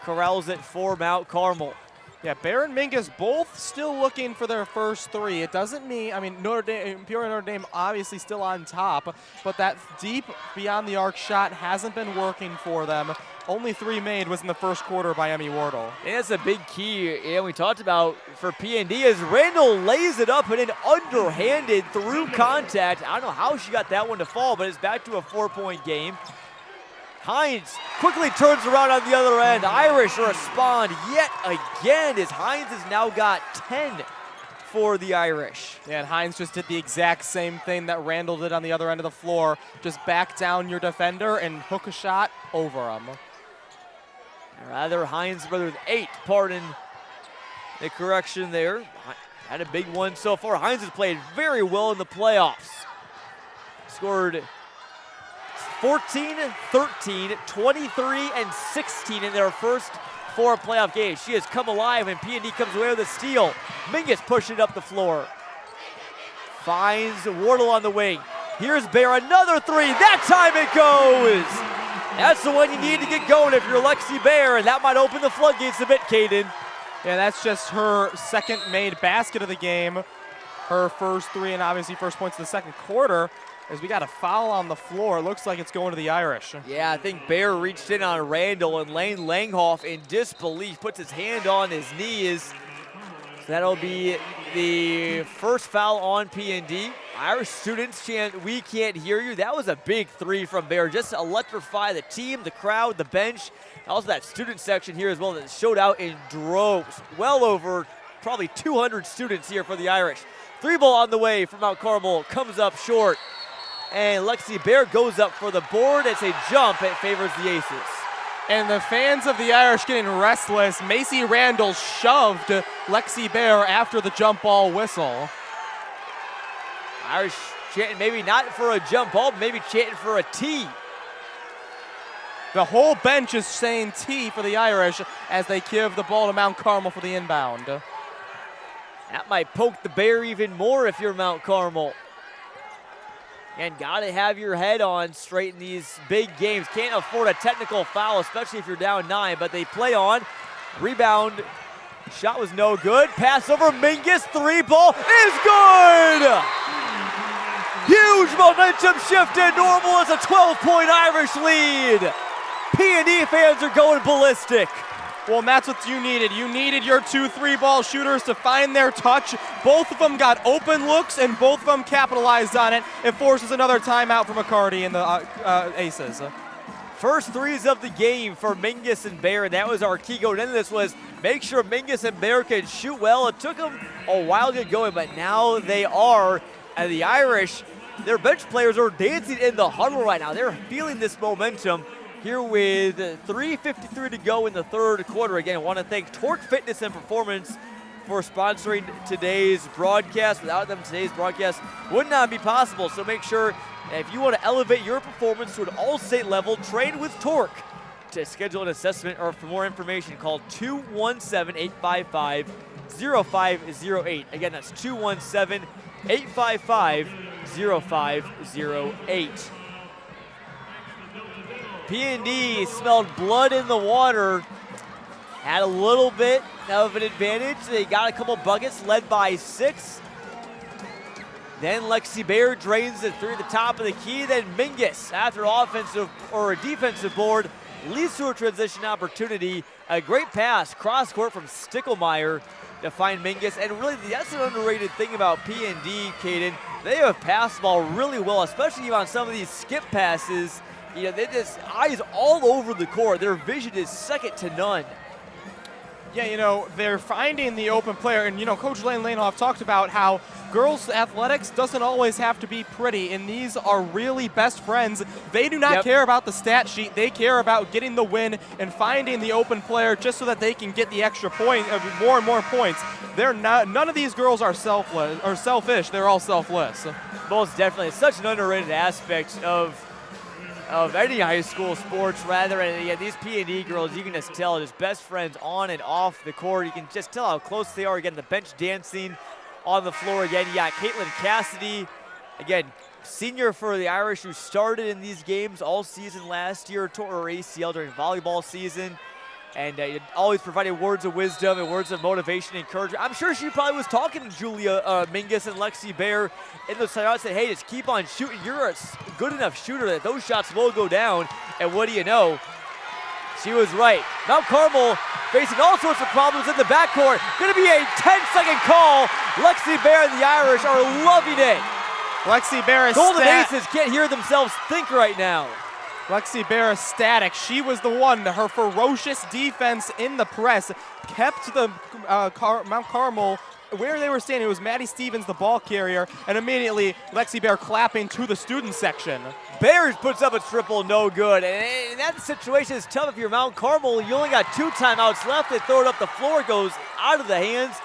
corrals it for Mount Carmel. Yeah, Bear and Mingus both still looking for their first 3. It doesn't mean, Peoria Notre Dame obviously still on top, but that deep beyond the arc shot hasn't been working for them. Only 3 made was in the first quarter by Emmy Wardle. And that's a big key, and we talked about for P&D as Randall lays it up and in underhanded through contact. I don't know how she got that one to fall, but it's back to a 4-point game. Hines quickly turns around on the other end. Irish respond yet again as Hines has now got 10 for the Irish. Yeah, and Hines just did the exact same thing that Randall did on the other end of the floor. Just back down your defender and hook a shot over him. Rather, Hines with 8, pardon the correction there. Had a big one so far. Hines has played very well in the playoffs. Scored 14, 13, 23, and 16 in their first 4 playoff games. She has come alive, and P&D comes away with a steal. Mingus pushing it up the floor. Finds Wardle on the wing. Here's Bear, another 3. That time it goes. That's the one you need to get going if you're Lexi Bear, and that might open the floodgates a bit, Caden. Yeah, that's just her second made basket of the game. Her first 3 and obviously first points of the second quarter. As we got a foul on the floor, it looks like it's going to the Irish. Yeah, I think Bear reached in on Randall, and Lane Langhoff in disbelief puts his hand on his knees. So that'll be the first foul on P&D. Irish students chant, "We can't hear you." That was a big 3 from Bear, just to electrify the team, the crowd, the bench. Also that student section here as well that showed out in droves. Well over probably 200 students here for the Irish. 3 ball on the way from Mount Carmel, comes up short. And Lexi Bear goes up for the board. It's a jump. It favors the Aces. And the fans of the Irish getting restless. Macy Randall shoved Lexi Bear after the jump ball whistle. Irish chanting maybe not for a jump ball, but maybe chanting for a T. The whole bench is saying T for the Irish as they give the ball to Mount Carmel for the inbound. That might poke the Bear even more if you're Mount Carmel. And gotta have your head on straight in these big games. Can't afford a technical foul, especially if you're down 9, but they play on. Rebound, shot was no good. Pass over Mingus, 3 ball is good! Huge momentum shift in Normal. It's a 12-point Irish lead. P&D fans are going ballistic. Well, and that's what you needed. You needed your 2 3-ball shooters to find their touch. Both of them got open looks, and both of them capitalized on it. It forces another timeout for McCarty and the Aces. First 3s of the game for Mingus and Bear, and that was our key going into this was make sure Mingus and Bear can shoot well. It took them a while to get going, but now they are. And the Irish, their bench players are dancing in the huddle right now. They're feeling this momentum. Here with 3:53 to go in the third quarter. Again, I want to thank Torque Fitness and Performance for sponsoring today's broadcast. Without them, today's broadcast would not be possible. So make sure if you want to elevate your performance to an all-state level, train with Torque. To schedule an assessment or for more information, call 217-855-0508. Again, that's 217-855-0508. P&D smelled blood in the water, had a little bit of an advantage. They got a couple buckets, led by 6. Then Lexi Bear drains it through the top of the key. Then Mingus, after offensive or a defensive board, leads to a transition opportunity. A great pass, cross court from Stickelmeyer to find Mingus. And really, that's an underrated thing about P&D, Caden. They have passed the ball really well, especially on some of these skip passes. You know, they just eyes all over the court. Their vision is second to none. Yeah, they're finding the open player, and, Coach Lane Lanehoff talked about how girls' athletics doesn't always have to be pretty, and these are really best friends. They do not care about the stat sheet. They care about getting the win and finding the open player just so that they can get the extra point, more and more points. None of these girls are selfless or selfish. They're all selfless. Most definitely. It's such an underrated aspect of any high school sports, rather. And yeah, these P&D girls, you can just tell, just best friends on and off the court. You can just tell how close they are. Again, the bench dancing on the floor. Again, you got Caitlin Cassidy, again, senior for the Irish, who started in these games all season last year, tore her ACL during volleyball season. And always provided words of wisdom and words of motivation and encouragement. I'm sure she probably was talking to Julia Mingus and Lexi Baer in those timeouts, said, hey, just keep on shooting. You're a good enough shooter that those shots will go down. And what do you know? She was right. Mount Carmel facing all sorts of problems in the backcourt. Going to be a 10-second call. Lexi Baer and the Irish are loving it. Lexi Baer is Golden Aces can't hear themselves think right now. Lexi Baer is static. She was the one. Her ferocious defense in the press kept the Mount Carmel where they were standing. It was Maddie Stevens, the ball carrier, and immediately Lexi Baer clapping to the student section. Bears puts up a triple, no good. And that situation is tough if you're Mount Carmel. You only got 2 timeouts left. They throw it up the floor, goes out of the hands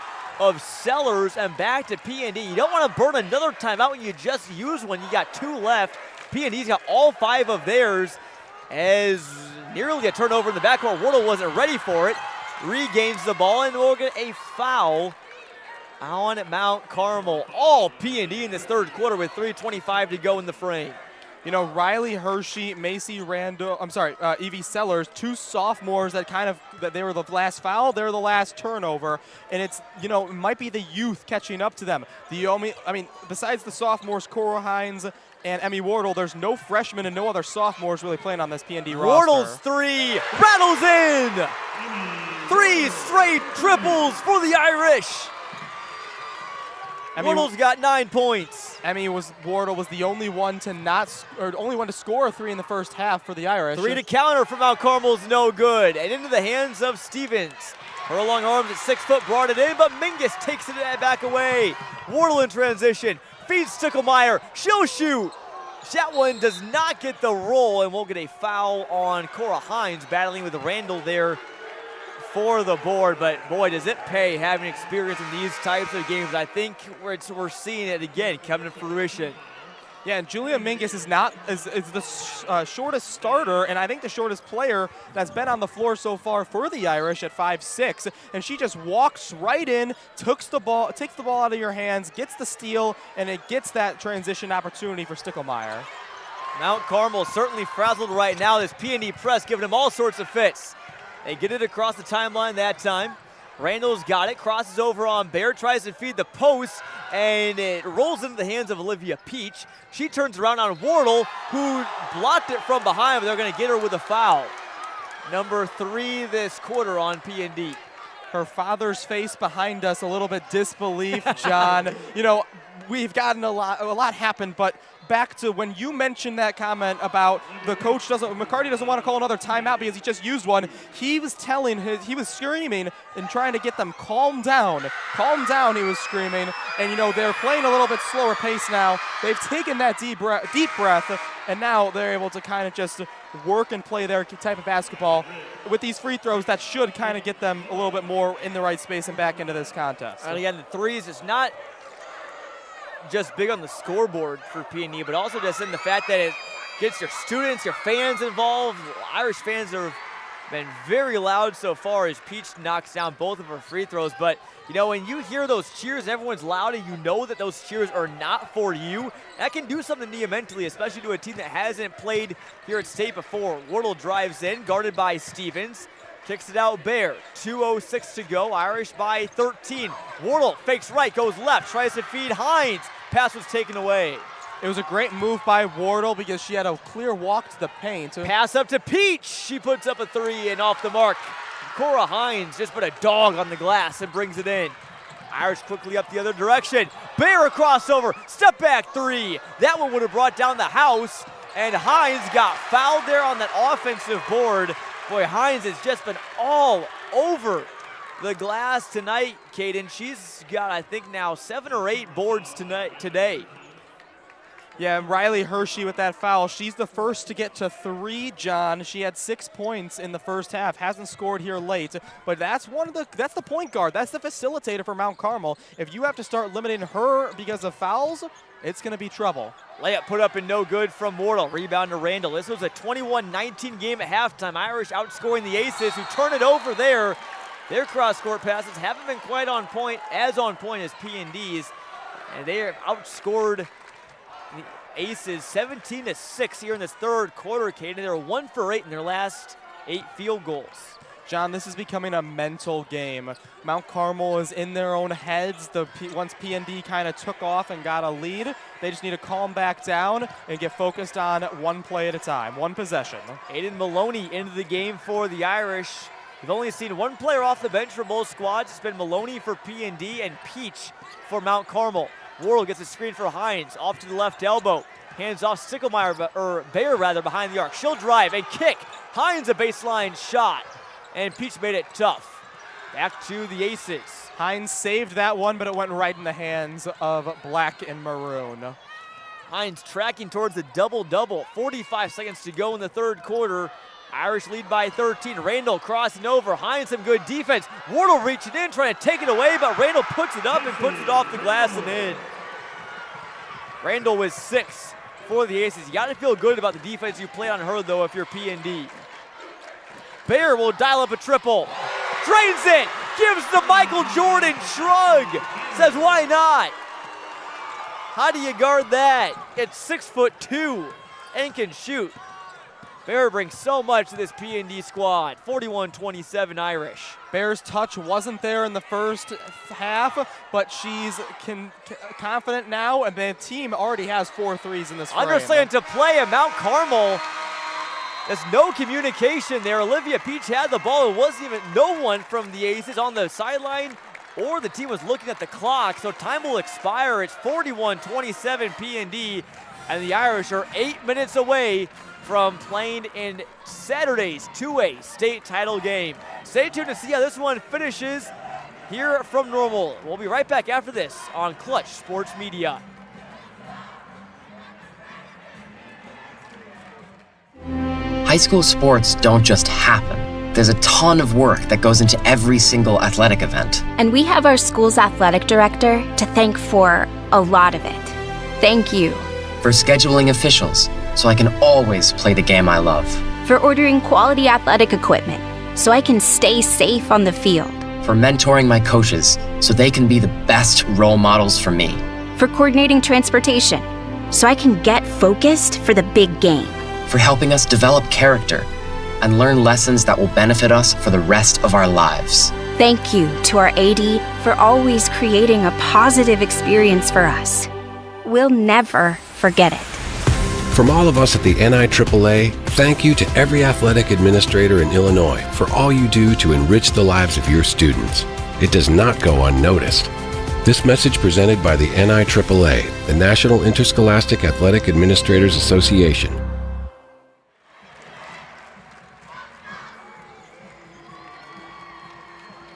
of Sellers and back to P&D. You don't want to burn another timeout when you just used one. You got 2 left. P&D's got all 5 of theirs, as nearly a turnover in the backcourt. Wardle wasn't ready for it. Regains the ball, and we'll get a foul on Mount Carmel. All P&D in this third quarter with 3:25 to go in the frame. Riley Hershey, Macy Randall, Evie Sellers, 2 sophomores that they were the last foul, they're the last turnover, and it's, it might be the youth catching up to them. Besides the sophomores, Cora Hines and Emmy Wardle, there's no freshmen and no other sophomores really playing on this P&D roster. Wardle's 3 rattles in. 3 straight triples for the Irish. Wardle's got 9 points. Wardle was the only one to score a 3 in the first half for the Irish. 3 to counter for Mount Carmel's no good, and into the hands of Stevens. Her long arms at 6 foot brought it in, but Mingus takes it back away. Wardle in transition, feeds Sticklemeyer, she'll shoot. That one does not get the roll, and we'll get a foul on Cora Hines, battling with Randall there for the board. But boy, does it pay having experience in these types of games. I think we're seeing it again coming to fruition. Yeah, and Julia Mingus is the shortest starter, and I think the shortest player that's been on the floor so far for the Irish at 5'6", and she just walks right in, takes the ball out of your hands, gets the steal, and it gets that transition opportunity for Sticklemeyer. Mount Carmel certainly frazzled right now. This P&D press giving them all sorts of fits. They get it across the timeline that time. Randall's got it, crosses over on Baer, tries to feed the post, and it rolls into the hands of Olivia Peach. She turns around on Wardle, who blocked it from behind, but they're going to get her with a foul. Number 3 this quarter on P&D. Her father's face behind us, a little bit disbelief, John. We've gotten a lot happened, but back to when you mentioned that comment about McCarty doesn't want to call another timeout because he just used one. He was screaming and trying to get them calm down, he was screaming. And they're playing a little bit slower pace now. They've taken that deep breath, and now they're able to kind of just work and play their type of basketball with these free throws that should kind of get them a little bit more in the right space and back into this contest. And again, the threes is not just big on the scoreboard for P&D, but also just in the fact that it gets your students, your fans involved. Irish fans have been very loud so far as Peach knocks down both of her free throws. But, when you hear those cheers and everyone's loud and you know that those cheers are not for you, that can do something to you mentally, especially to a team that hasn't played here at state before. Wardle drives in, guarded by Stevens. Kicks it out, Baer. 2:06 to go. Irish by 13. Wardle fakes right, goes left, tries to feed Hines. Pass was taken away. It was a great move by Wardle because she had a clear walk to the paint. Pass up to Peach. She puts up a 3 and off the mark. Cora Hines just put a dog on the glass and brings it in. Irish quickly up the other direction. Baer a crossover. Step back 3. That one would have brought down the house. And Hines got fouled there on that offensive board. Boy, Hines has just been all over the glass tonight, Caden. She's got, I think, now 7 or 8 boards today. Yeah, Riley Hershey with that foul. She's the first to get to 3, John. She had 6 points in the first half. Hasn't scored here late, but that's the point guard. That's the facilitator for Mount Carmel. If you have to start limiting her because of fouls, it's going to be trouble. Layup put up and no good from Wardle. Rebound to Randall. This was a 21-19 game at halftime. Irish outscoring the Aces, who turn it over there. Their cross-court passes haven't been quite on point as P&D's, and they have outscored the Aces 17-6 here in this third quarter, Caden. They're 1 for 8 in their last 8 field goals. John, this is becoming a mental game. Mount Carmel is in their own heads. Once P&D kind of took off and got a lead, they just need to calm back down and get focused on one play at a time, one possession. Aiden Maloney into the game for the Irish. We've only seen one player off the bench for both squads. It's been Maloney for P&D and Peach for Mount Carmel. Worrell gets a screen for Hines, off to the left elbow. Hands off Bayer behind the arc. She'll drive and kick. Hines a baseline shot, and Peach made it tough. Back to the Aces. Hines saved that one, but it went right in the hands of Black and Maroon. Hines tracking towards the double-double. 45 seconds to go in the third quarter. Irish lead by 13. Randall crossing over. Hines some good defense. Wardle reaching in, trying to take it away, but Randall puts it up and puts it off the glass and in. Randall with 6 for the Aces. You got to feel good about the defense you play on her, though, if you're P&D. Bayer will dial up a triple. Drains it. Gives the Michael Jordan shrug. Says, why not? How do you guard that? It's 6'2" and can shoot. Bayer brings so much to this P&D squad. 41-27 Irish. Bayer's touch wasn't there in the first half, but she's confident now, and the team already has 4 threes in this frame. Undersland to play at Mount Carmel. There's no communication there. Olivia Peach had the ball. It wasn't even no one from the Aces on the sideline, or the team was looking at the clock, so time will expire. It's 41-27 P&D, and the Irish are 8 minutes away from playing in Saturday's 2A state title game. Stay tuned to see how this one finishes here from Normal. We'll be right back after this on Clutch Sports Media. High school sports don't just happen. There's a ton of work that goes into every single athletic event. And we have our school's athletic director to thank for a lot of it. Thank you. For scheduling officials, so I can always play the game I love. For ordering quality athletic equipment, so I can stay safe on the field. For mentoring my coaches, so they can be the best role models for me. For coordinating transportation, so I can get focused for the big game. For helping us develop character and learn lessons that will benefit us for the rest of our lives. Thank you to our AD for always creating a positive experience for us. We'll never forget it. From all of us at the NIAAA, thank you to every athletic administrator in Illinois for all you do to enrich the lives of your students. It does not go unnoticed. This message presented by the NIAAA, the National Interscholastic Athletic Administrators Association.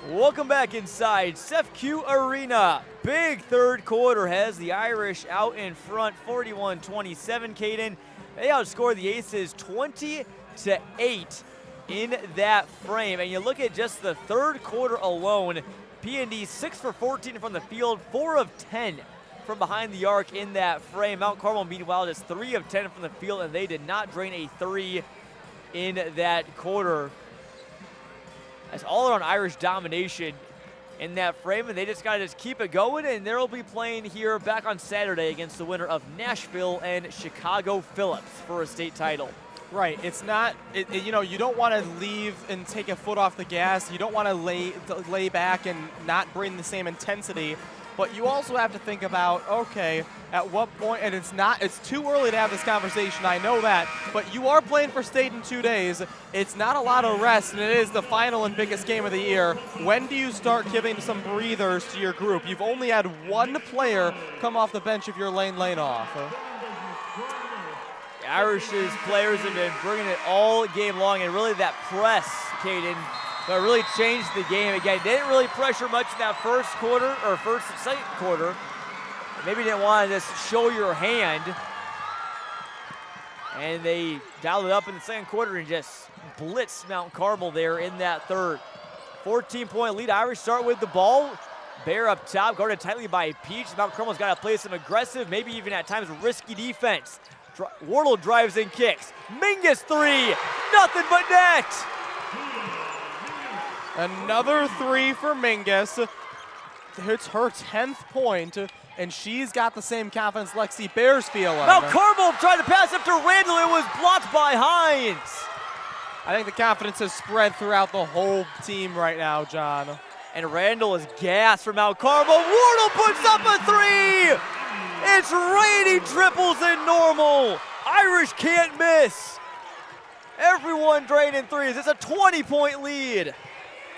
Welcome back inside SEFCU Arena. Big third quarter has the Irish out in front, 41-27, Caden. They outscored the Aces 20-8 in that frame. And you look at just the third quarter alone, P&D 6 for 14 from the field, 4 of 10 from behind the arc in that frame. Mount Carmel, meanwhile, just 3 of 10 from the field, and they did not drain a 3 in that quarter. That's all around Irish domination in that frame, and they just got to keep it going, and they'll be playing here back on Saturday against the winner of Nashville and Chicago Phillips for a state title. Right, it's not, you know, you don't want to leave and take a foot off the gas. You don't want to lay back and not bring the same intensity. But you also have to think about, okay, at what point, and it's too early to have this conversation, I know that, but you are playing for state in 2 days. It's not a lot of rest, and it is the final and biggest game of the year. When do you start giving some breathers to your group? You've only had one player come off the bench if you're lane off. The Irish's players have been bringing it all game long, and really that press, Caden, but really changed the game. Again, didn't really pressure much in that first quarter, or second quarter. Maybe didn't want to just show your hand. And they dialed it up in the second quarter and just blitzed Mount Carmel there in that third. 14-point lead. Irish start with the ball. Bear up top, guarded tightly by Peach. Mount Carmel's got to play some aggressive, maybe even at times risky defense. Wardle drives and kicks. Mingus three, nothing but net. Another three for Mingus. It's her 10th point, and she's got the same confidence Lexi Bear's feeling. Mount Carmel tried to pass up to Randall. It was blocked by Hines. I think the confidence has spread throughout the whole team right now, John. And Randall is gassed for Mount Carmel. Wardle puts up a three. It's raining triples in Normal. Irish can't miss. Everyone draining threes. It's a 20-point lead.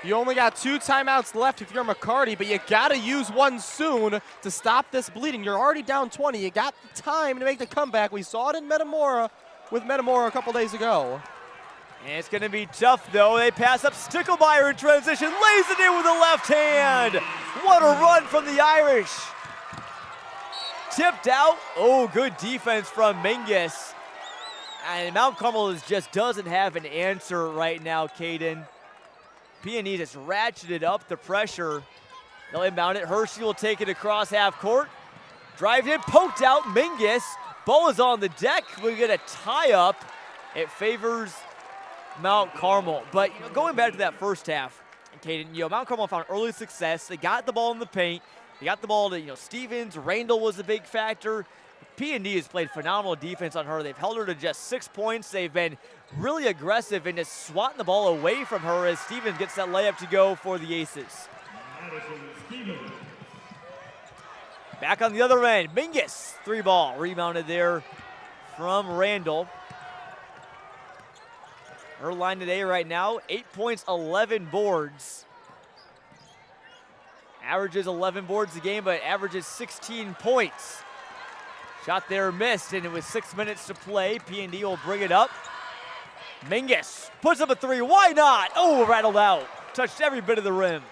You only got 2 timeouts left if you're McCarty, but you gotta use one soon to stop this bleeding. You're already down 20. You got the time to make the comeback. We saw it in Metamora with Metamora a couple days ago. And it's going to be tough, though. They pass up Stickelmeyer in transition, lays it in with the left hand. What a run from the Irish. Tipped out. Oh, good defense from Mingus. And Mount Carmel just doesn't have an answer right now, Caden. P&E just ratcheted up the pressure. They'll inbound it. Hershey will take it across half court. Drive in, poked out. Mingus. Ball is on the deck. We get a tie up. It favors Mount Carmel. But going back to that first half, Caden, Mount Carmel found early success. They got the ball in the paint. They got the ball to Stevens. Randall was a big factor. P&D has played phenomenal defense on her. They've held her to just 6 points. They've been really aggressive in just swatting the ball away from her as Stevens gets that layup to go for the Aces. Back on the other end, Mingus, 3-ball, rebounded there from Randall. Her line today right now, 8 points, 11 boards. Averages 11 boards a game, but averages 16 points. Shot there missed, and it was 6 minutes to play. P&D will bring it up. Mingus puts up a three. Why not? Oh, rattled out. Touched every bit of the rim.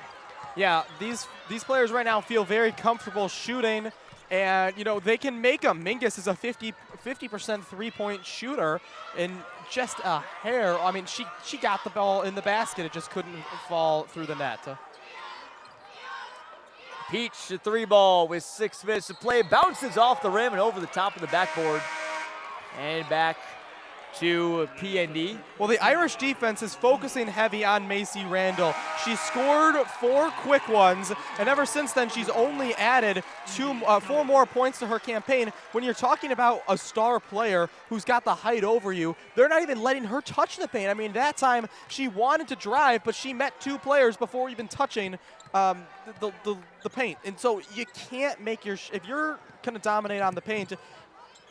Yeah, these players right now feel very comfortable shooting, and they can make them. Mingus is a 50% 3-point shooter, and just a hair. I mean, she got the ball in the basket. It just couldn't fall through the net. Peach, the 3-ball with 6 minutes to play. Bounces off the rim and over the top of the backboard. And back to P&D. Well, the Irish defense is focusing heavy on Macy Randall. She scored 4 quick ones, and ever since then, she's only added 4 more points to her campaign. When you're talking about a star player who's got the height over you, they're not even letting her touch the paint. I mean, that time she wanted to drive, but she met 2 players before even touching the paint. And so you can't make if you're going to dominate on the paint,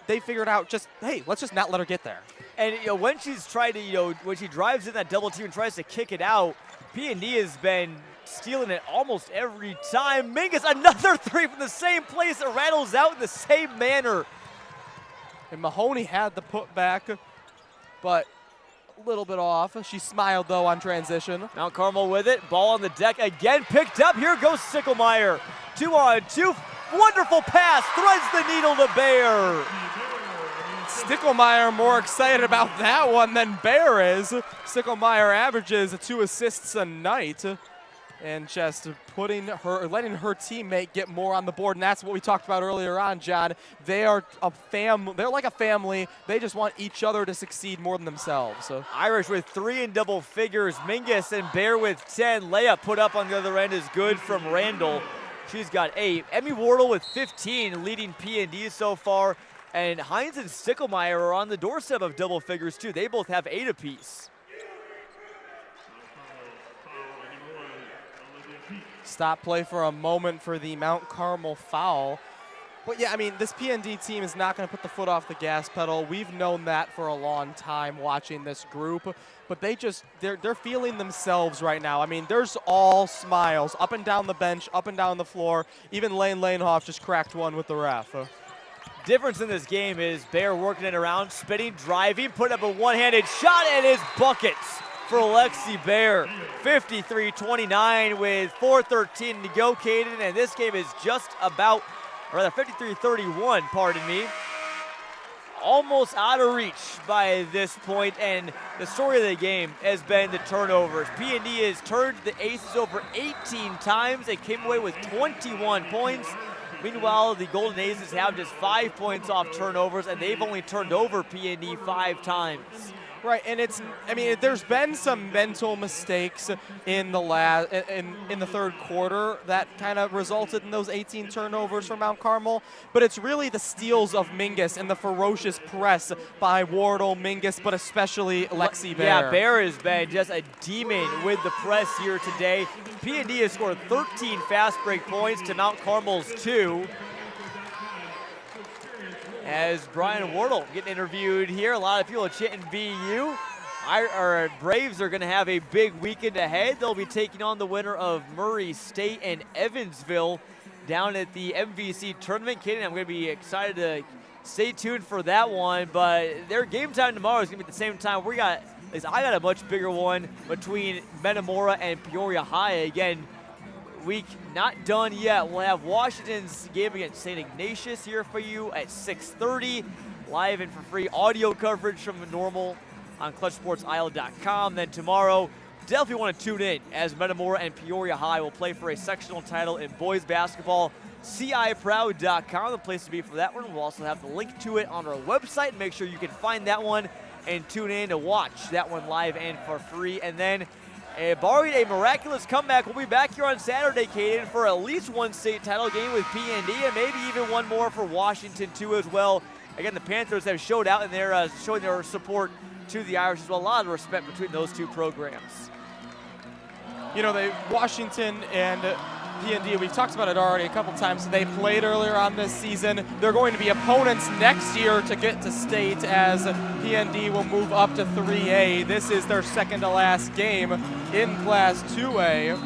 they figured out hey, let's just not let her get there. And when she's tried to, when she drives in that double team and tries to kick it out, P&D has been stealing it almost every time. Mingus, another 3 from the same place that rattles out in the same manner. And Mahoney had the putback, but a little bit off. She smiled, though, on transition. Mount Carmel with it. Ball on the deck again. Picked up. Here goes Stickelmeyer. 2-on-2. Wonderful pass. Threads the needle to Bear. Stickelmeyer more excited about that one than Bear is. Stickelmeyer averages 2 assists a night. And just letting her teammate get more on the board, and that's what we talked about earlier on, John. They are they're like a family. They just want each other to succeed more than themselves. So Irish with 3 in double figures. Mingus and Bear with 10. Layup put up on the other end is good from Randall. She's got 8. Emmy Wardle with 15, leading P&D so far. And Hines and Stickelmeyer are on the doorstep of double figures too. They both have 8 apiece. Stop play for a moment for the Mount Carmel foul. But yeah, I mean, this P&D team is not going to put the foot off the gas pedal. We've known that for a long time watching this group. But they're feeling themselves right now. I mean, there's all smiles up and down the bench, up and down the floor. Even Lane Lanehoff just cracked one with the ref. Difference in this game is Bear working it around, spinning, driving, putting up a one-handed shot, and his buckets for Lexi Bear. 53-29 with 4:13 to go, Caden, and this game is just about, or rather 53-31, pardon me. Almost out of reach by this point, and the story of the game has been the turnovers. P&D has turned the Aces over 18 times. They came away with 21 points. Meanwhile, the Golden Aces have just 5 points off turnovers, and they've only turned over P&D 5 times. Right, and there's been some mental mistakes in the third quarter that kind of resulted in those 18 turnovers for Mount Carmel, but it's really the steals of Mingus and the ferocious press by Wardle, Mingus, but especially Lexi Bear. Yeah, Bear has been just a demon with the press here today. P&D has scored 13 fast break points to Mount Carmel's 2. As Brian Wardle getting interviewed here, a lot of people are chanting BU. Our Braves are going to have a big weekend ahead. They'll be taking on the winner of Murray State and Evansville down at the MVC tournament. Kaden, I'm going to be excited to stay tuned for that one, but their game time tomorrow is going to be at the same time. I got a much bigger one between Metamora and Peoria High. Again, week not done yet. We'll have Washington's game against St. Ignatius here for you at 6:30. Live and for free audio coverage from Normal on ClutchSportsIsle.com. Then tomorrow, definitely want to tune in as Metamora and Peoria High will play for a sectional title in boys basketball. CIProud.com, the place to be for that one. We'll also have the link to it on our website. Make sure you can find that one and tune in to watch that one live and for free. And then, barring a miraculous comeback, we'll be back here on Saturday, Caden, for at least one state title game with P&D and maybe even one more for Washington, too, as well. Again, the Panthers have showed out and they're showing their support to the Irish as well. A lot of respect between those two programs. You know, Washington and P&D, we've talked about it already a couple times. They played earlier on this season. They're going to be opponents next year to get to state as P&D will move up to 3A. This is their second to last game in Class 2A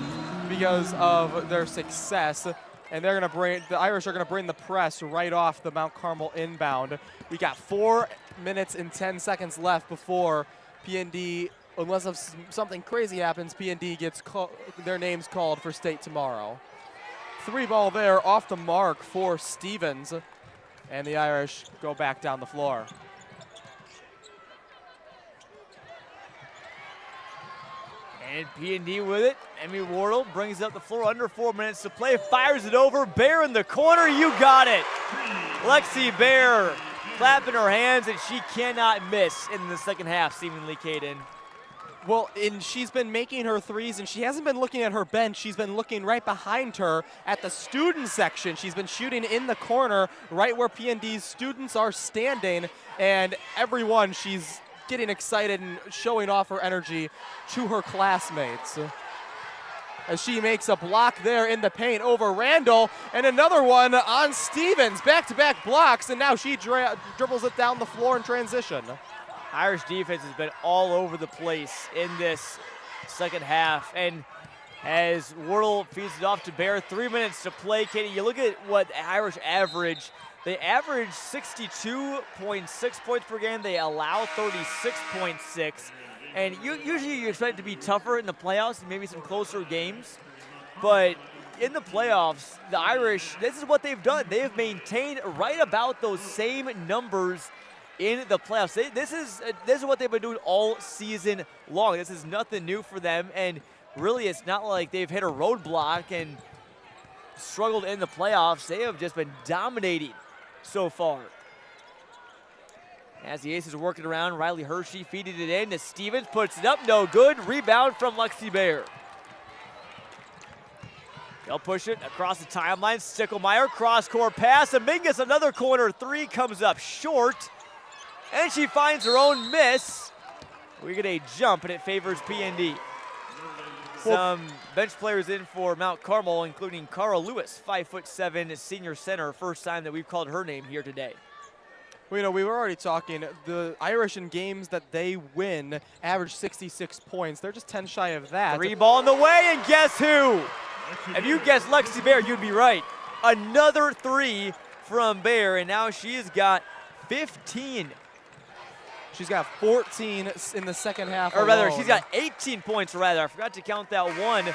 because of their success. And the Irish are going to bring the press right off the Mount Carmel inbound. We got 4 minutes and 10 seconds left before P&D, unless something crazy happens, P&D gets their names called for state tomorrow. 3 ball there off the mark for Stevens, and the Irish go back down the floor. And P&D with it. Emmy Wardle brings up the floor, under 4 minutes to play, fires it over. Bear in the corner, you got it. Lexi Bear clapping her hands, and she cannot miss in the second half, seemingly, Caden. Well, and she's been making her threes, and she hasn't been looking at her bench. She's been looking right behind her at the student section. She's been shooting in the corner, right where P&D's students are standing, and everyone, she's getting excited and showing off her energy to her classmates. As she makes a block there in the paint over Randall, and another one on Stevens. Back-to-back blocks, and now she dribbles it down the floor in transition. Irish defense has been all over the place in this second half. And as Wardle feeds it off to Bear, 3 minutes to play. Katie, you look at what the Irish average. They average 62.6 points per game. They allow 36.6. And usually you expect it to be tougher in the playoffs and maybe some closer games. But in the playoffs, the Irish, this is what they've done. They have maintained right about those same numbers in the playoffs. This is what they've been doing all season long. This is nothing new for them, and really it's not like they've hit a roadblock and struggled in the playoffs. They have just been dominating so far. As the Aces are working around, Riley Hershey feeding it in to Stevens, puts it up, no good. Rebound from Lexi Bear. They'll push it across the timeline. Sticklemeyer, cross-court pass. Amingus, another corner three, comes up short. And she finds her own miss. We get a jump, and it favors P&D. Some bench players in for Mount Carmel, including Cara Lewis, 5'7", senior center. First time that we've called her name here today. Well, you know, we were already talking. The Irish in games that they win average 66 points. They're just 10 shy of that. 3 ball in the way, and guess who? If you guessed Lexi Bear, you'd be right. Another 3 from Bear, and now she's got 15. She's got 14 in the second half. Or rather, alone. she's got 18 points, rather. I forgot to count that one.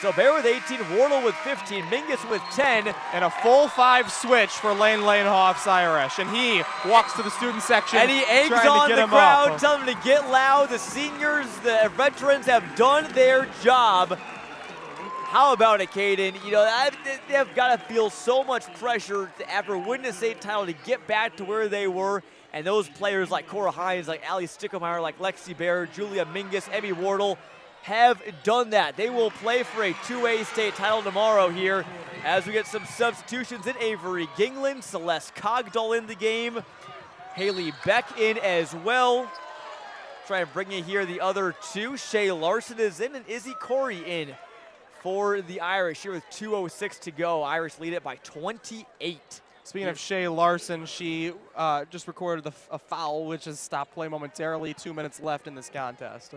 So Bear with 18, Wardle with 15, Mingus with 10. And a full 5 switch for Lane Lanehoff's Irish. And he walks to the student section. And he eggs on the crowd, telling them to get loud. The seniors, the veterans have done their job. How about it, Caden? You know, they've got to feel so much pressure after winning the state title to get back to where they were. And those players like Cora Hines, like Allie Stickelmeyer, like Lexi Bear, Julia Mingus, Emmy Wardle have done that. They will play for a 2A state title tomorrow here as we get some substitutions in Avery Gingland, Celeste Cogdall in the game, Haley Beck in as well. Try and bring you here the other two. Shay Larson is in and Izzy Corey in for the Irish here with 2:06 to go. Irish lead it by 28. Speaking of Shay Larson, she just recorded a foul, which has stopped play momentarily. 2 minutes left in this contest.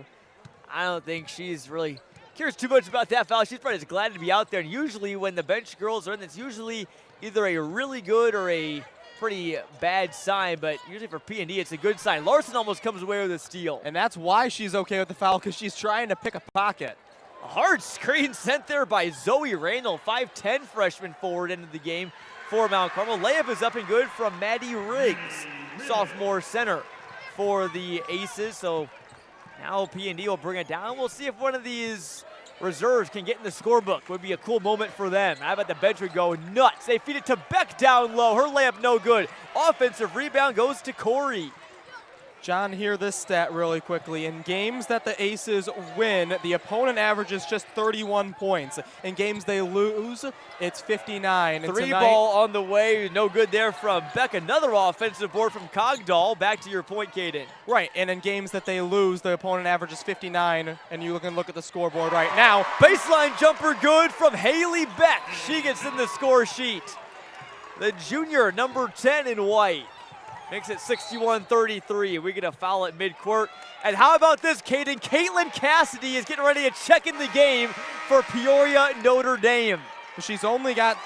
I don't think she's really cares too much about that foul. She's probably just glad to be out there. And usually when the bench girls are in, it's usually either a really good or a pretty bad sign. But usually for P&D, it's a good sign. Larson almost comes away with a steal. And that's why she's okay with the foul, because she's trying to pick a pocket. A hard screen sent there by Zoe Randall, 5'10 freshman forward into the game for Mount Carmel. Layup is up and good from Maddie Riggs, sophomore center for the Aces. So now P&D will bring it down. We'll see if one of these reserves can get in the scorebook. Would be a cool moment for them. How about the bench would go nuts? They feed it to Beck down low. Her layup no good. Offensive rebound goes to Corey. John, hear this stat really quickly. In games that the Aces win, the opponent averages just 31 points. In games they lose, it's 59. Three ball on the way, no good there from Beck. Another offensive board from Cogdall. Back to your point, Caden. Right, and in games that they lose, the opponent averages 59, and you can look at the scoreboard right now. Baseline jumper good from Haley Beck. She gets in the score sheet. The junior, number 10 in white. Makes it 61-33. We get a foul at midcourt. And how about this, Caden? Caitlin Cassidy is getting ready to check in the game for Peoria Notre Dame. She's only got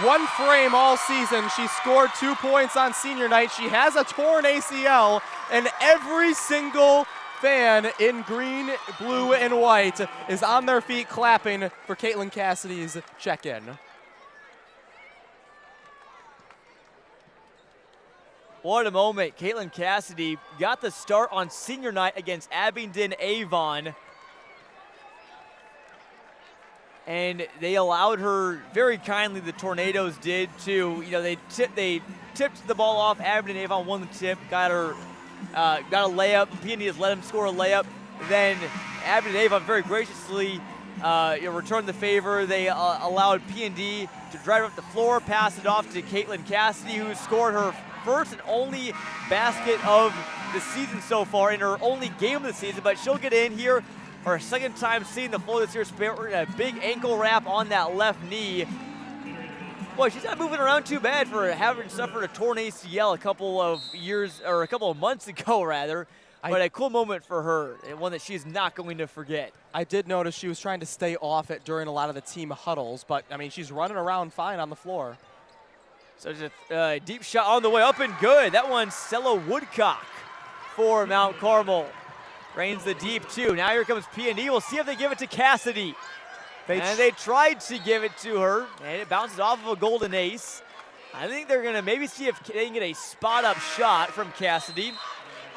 one frame all season. She scored 2 points on senior night. She has a torn ACL, and every single fan in green, blue, and white is on their feet clapping for Caitlin Cassidy's check-in. What a moment. Caitlin Cassidy got the start on senior night against Abingdon Avon. And they allowed her, very kindly, the Tornadoes did, to, they tipped the ball off. Abingdon Avon won the tip, got a layup. P&D just let him score a layup. Then Abingdon Avon very graciously returned the favor. They allowed P&D to drive up the floor, pass it off to Caitlin Cassidy, who scored her first and only basket of the season so far, in her only game of the season, but she'll get in here. Her second time seeing the floor this year, a big ankle wrap on that left knee. Boy, she's not moving around too bad for having suffered a torn ACL a couple of months ago, rather. But a cool moment for her, and one that she's not going to forget. I did notice she was trying to stay off it during a lot of the team huddles, but, I mean, she's running around fine on the floor. So just a deep shot on the way, up and good. That one's Stella Woodcock for Mount Carmel. Rains the deep, too. Now here comes P&D. We'll see if they give it to Cassidy. They tried to give it to her, and it bounces off of a golden ace. I think they're going to maybe see if they can get a spot-up shot from Cassidy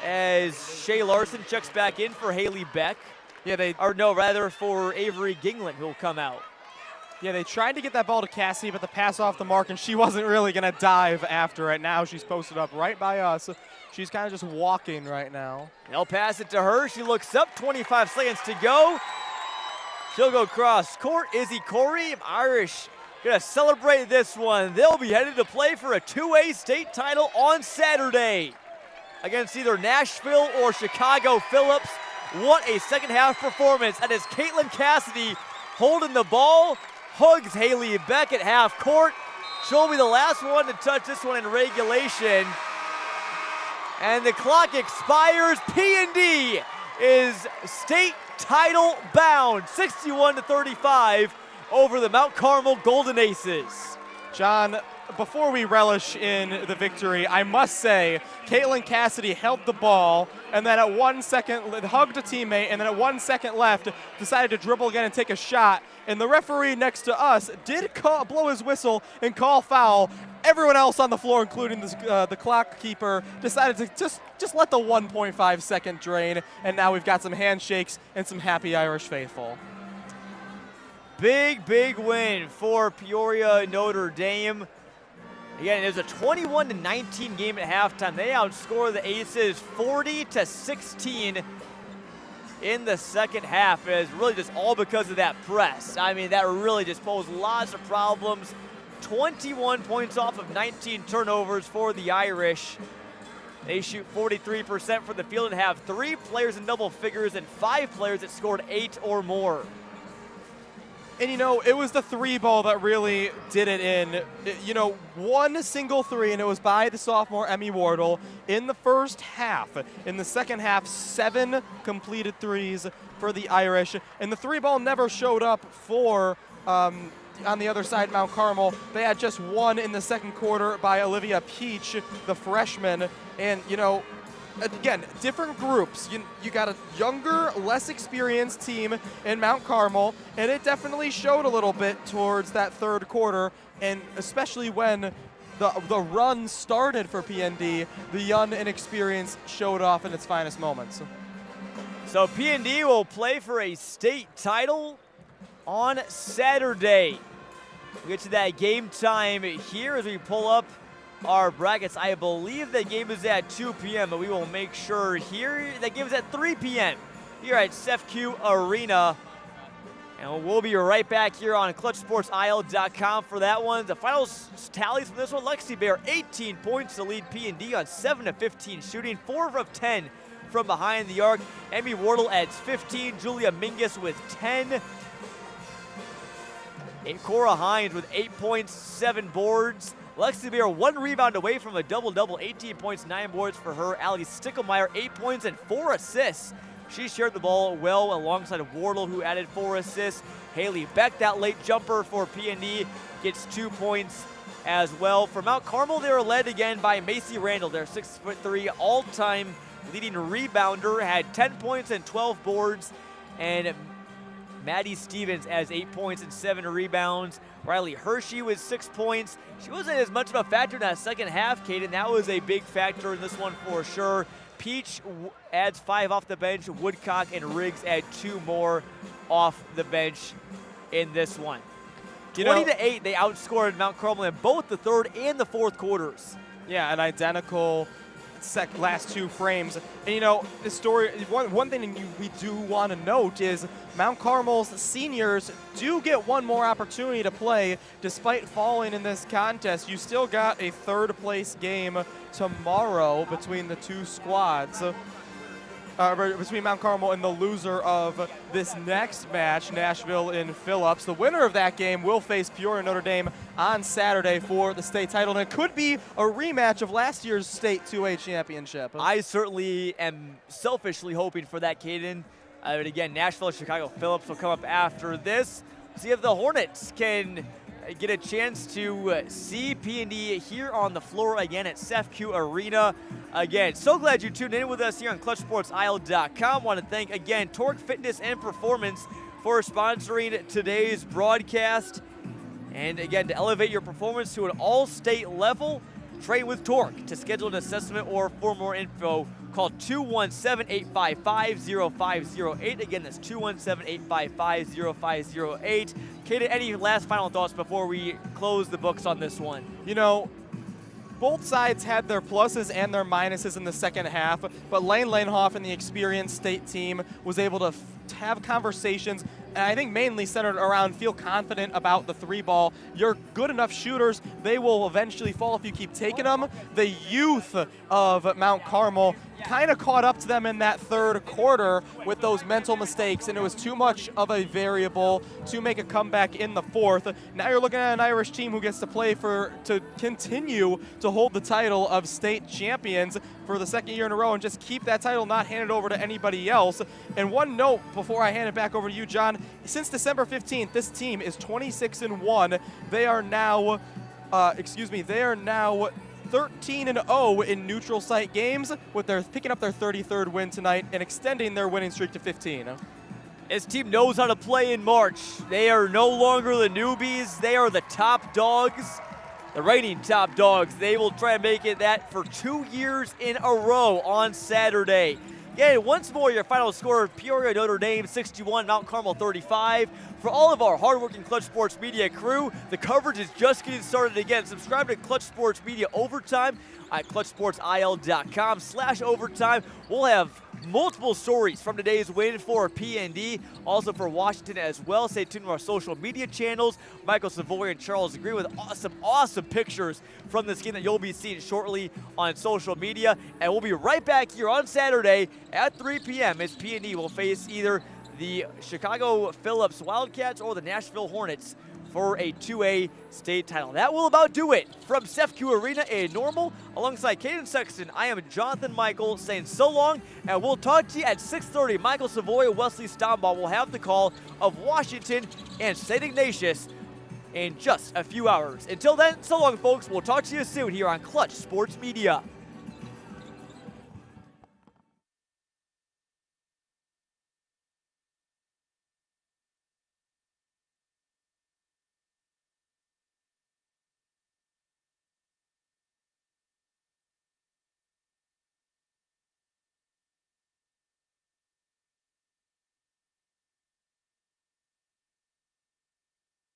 as Shay Larson checks back in for Haley Beck. For Avery Gingland, who will come out. Yeah, they tried to get that ball to Cassidy, but the pass off the mark, and she wasn't really going to dive after it. Now she's posted up right by us. She's kind of just walking right now. They'll pass it to her. She looks up, 25 seconds to go. She'll go cross court. Izzy Corey, Irish, going to celebrate this one. They'll be headed to play for a 2A state title on Saturday against either Nashville or Chicago Phillips. What a second half performance. That is Caitlin Cassidy holding the ball. Hugs Haley Beck at half court. She'll be the last one to touch this one in regulation. And the clock expires. P&D is state title bound, 61-35 over the Mount Carmel Golden Aces. John, before we relish in the victory, I must say, Caitlin Cassidy held the ball, and then at 1 second, hugged a teammate, and then at 1 second left, decided to dribble again and take a shot. And the referee next to us did blow his whistle and call foul. Everyone else on the floor, including the clock keeper, decided to just let the 1.5 second drain, and now we've got some handshakes and some happy Irish faithful. Big win for Peoria Notre Dame. Again, it was a 21-19 game at halftime. They outscored the Aces 40-16 in the second half. It was really just all because of that press. I mean, that really just posed lots of problems. 21 points off of 19 turnovers for the Irish. They shoot 43% from the field and have 3 players in double figures and 5 players that scored 8 or more. And, you know, it was the 3 ball that really did it in. You know, one single 3, and it was by the sophomore Emmy Wardle in the first half. In the second half, 7 completed 3s for the Irish. And the 3 ball never showed up for, on the other side, Mount Carmel. They had just 1 in the second quarter by Olivia Peach, the freshman. And, you know, again, different groups. You got a younger, less experienced team in Mount Carmel, and it definitely showed a little bit towards that third quarter, and especially when the run started for PND, the young and experienced showed off in its finest moments. So PND will play for a state title on Saturday. We'll get to that game time here as we pull up our brackets. I believe that game is at 2 p.m., but we will make sure here that game is at 3 p.m. here at SEFCU Arena. And we'll be right back here on ClutchSportsIL.com for that one. The final tallies from this one: Lexi Bear 18 points to lead P&D on 7-15 shooting, 4 of 10 from behind the arc. Emmy Wardle adds 15, Julia Mingus with 10. And Cora Hines with 8 points, 7 boards. Lexi Bear 1 rebound away from a double-double, 18 points, 9 boards for her. Allie Stickelmeyer 8 points and 4 assists. She shared the ball well alongside of Wardle, who added 4 assists. Haley Beck, that late jumper for PND, gets 2 points as well. For Mount Carmel, they were led again by Macy Randall, their 6'3" all-time leading rebounder, had 10 points and 12 boards. And Maddie Stevens has 8 points and 7 rebounds. Riley Hershey with 6 points. She wasn't as much of a factor in that second half, Caden. That was a big factor in this one for sure. Peach adds 5 off the bench. Woodcock and Riggs add 2 more off the bench in this one. 20-8, they outscored Mount Carmel in both the third and the fourth quarters. Yeah, an identical last 2 frames. And, you know, the story, one thing we do want to note is Mount Carmel's seniors do get 1 more opportunity to play. Despite falling in this contest, you still got a 3rd place game tomorrow between the 2 squads. Between Mount Carmel and the loser of this next match, Nashville and Phillips. The winner of that game will face Peoria Notre Dame on Saturday for the state title, and it could be a rematch of last year's state 2A championship. I certainly am selfishly hoping for that, Caden. But again, Nashville and Chicago Phillips will come up after this. See if the Hornets can get a chance to see P&D here on the floor again at SEFCU Arena. Again, so glad you tuned in with us here on ClutchSportsIL.com. Want to thank again Torque Fitness and Performance for sponsoring today's broadcast. And again, to elevate your performance to an all-state level, train with Torque. To schedule an assessment or for more info, call 217-855-0508. Again, that's 217-855-0508. Kaden, any last final thoughts before we close the books on this one? You know, both sides had their pluses and their minuses in the second half, but Lane Lanehoff and the experienced state team was able to have conversations, and I think mainly centered around feel confident about the 3 ball. You're good enough shooters, they will eventually fall if you keep taking them. The youth of Mount Carmel kind of caught up to them in that third quarter with those mental mistakes, and it was too much of a variable to make a comeback in the fourth. Now you're looking at an Irish team who gets to play to continue to hold the title of state champions for the second year in a row and just keep that title, not hand it over to anybody else. And one note before I hand it back over to you, John, since December 15th, this team is 26-1. They are now They are now 13-0 in neutral site games, with their picking up their 33rd win tonight and extending their winning streak to 15. This team knows how to play in March. They are no longer the newbies. They are the top dogs, the reigning top dogs. They will try and make it that for 2 years in a row on Saturday. Again, once more, your final score, Peoria Notre Dame 61, Mount Carmel 35. For all of our hardworking Clutch Sports Media crew, the coverage is just getting started again. Subscribe to Clutch Sports Media Overtime at clutchsportsil.com/overtime. We'll have multiple stories from today's win for PND, also for Washington as well. Stay tuned to our social media channels. Michael Savoy and Charles Green with awesome pictures from this game that you'll be seeing shortly on social media. And we'll be right back here on Saturday at 3 p.m. as PND will face either the Chicago Phillips Wildcats or the Nashville Hornets for a 2A state title. That will about do it. From SEFCU Arena in Normal, alongside Caden Sexton, I am Jonathan Michael saying so long, and we'll talk to you at 6:30. Michael Savoy and Wesley Stombaugh will have the call of Washington and St. Ignatius in just a few hours. Until then, so long, folks. We'll talk to you soon here on Clutch Sports Media.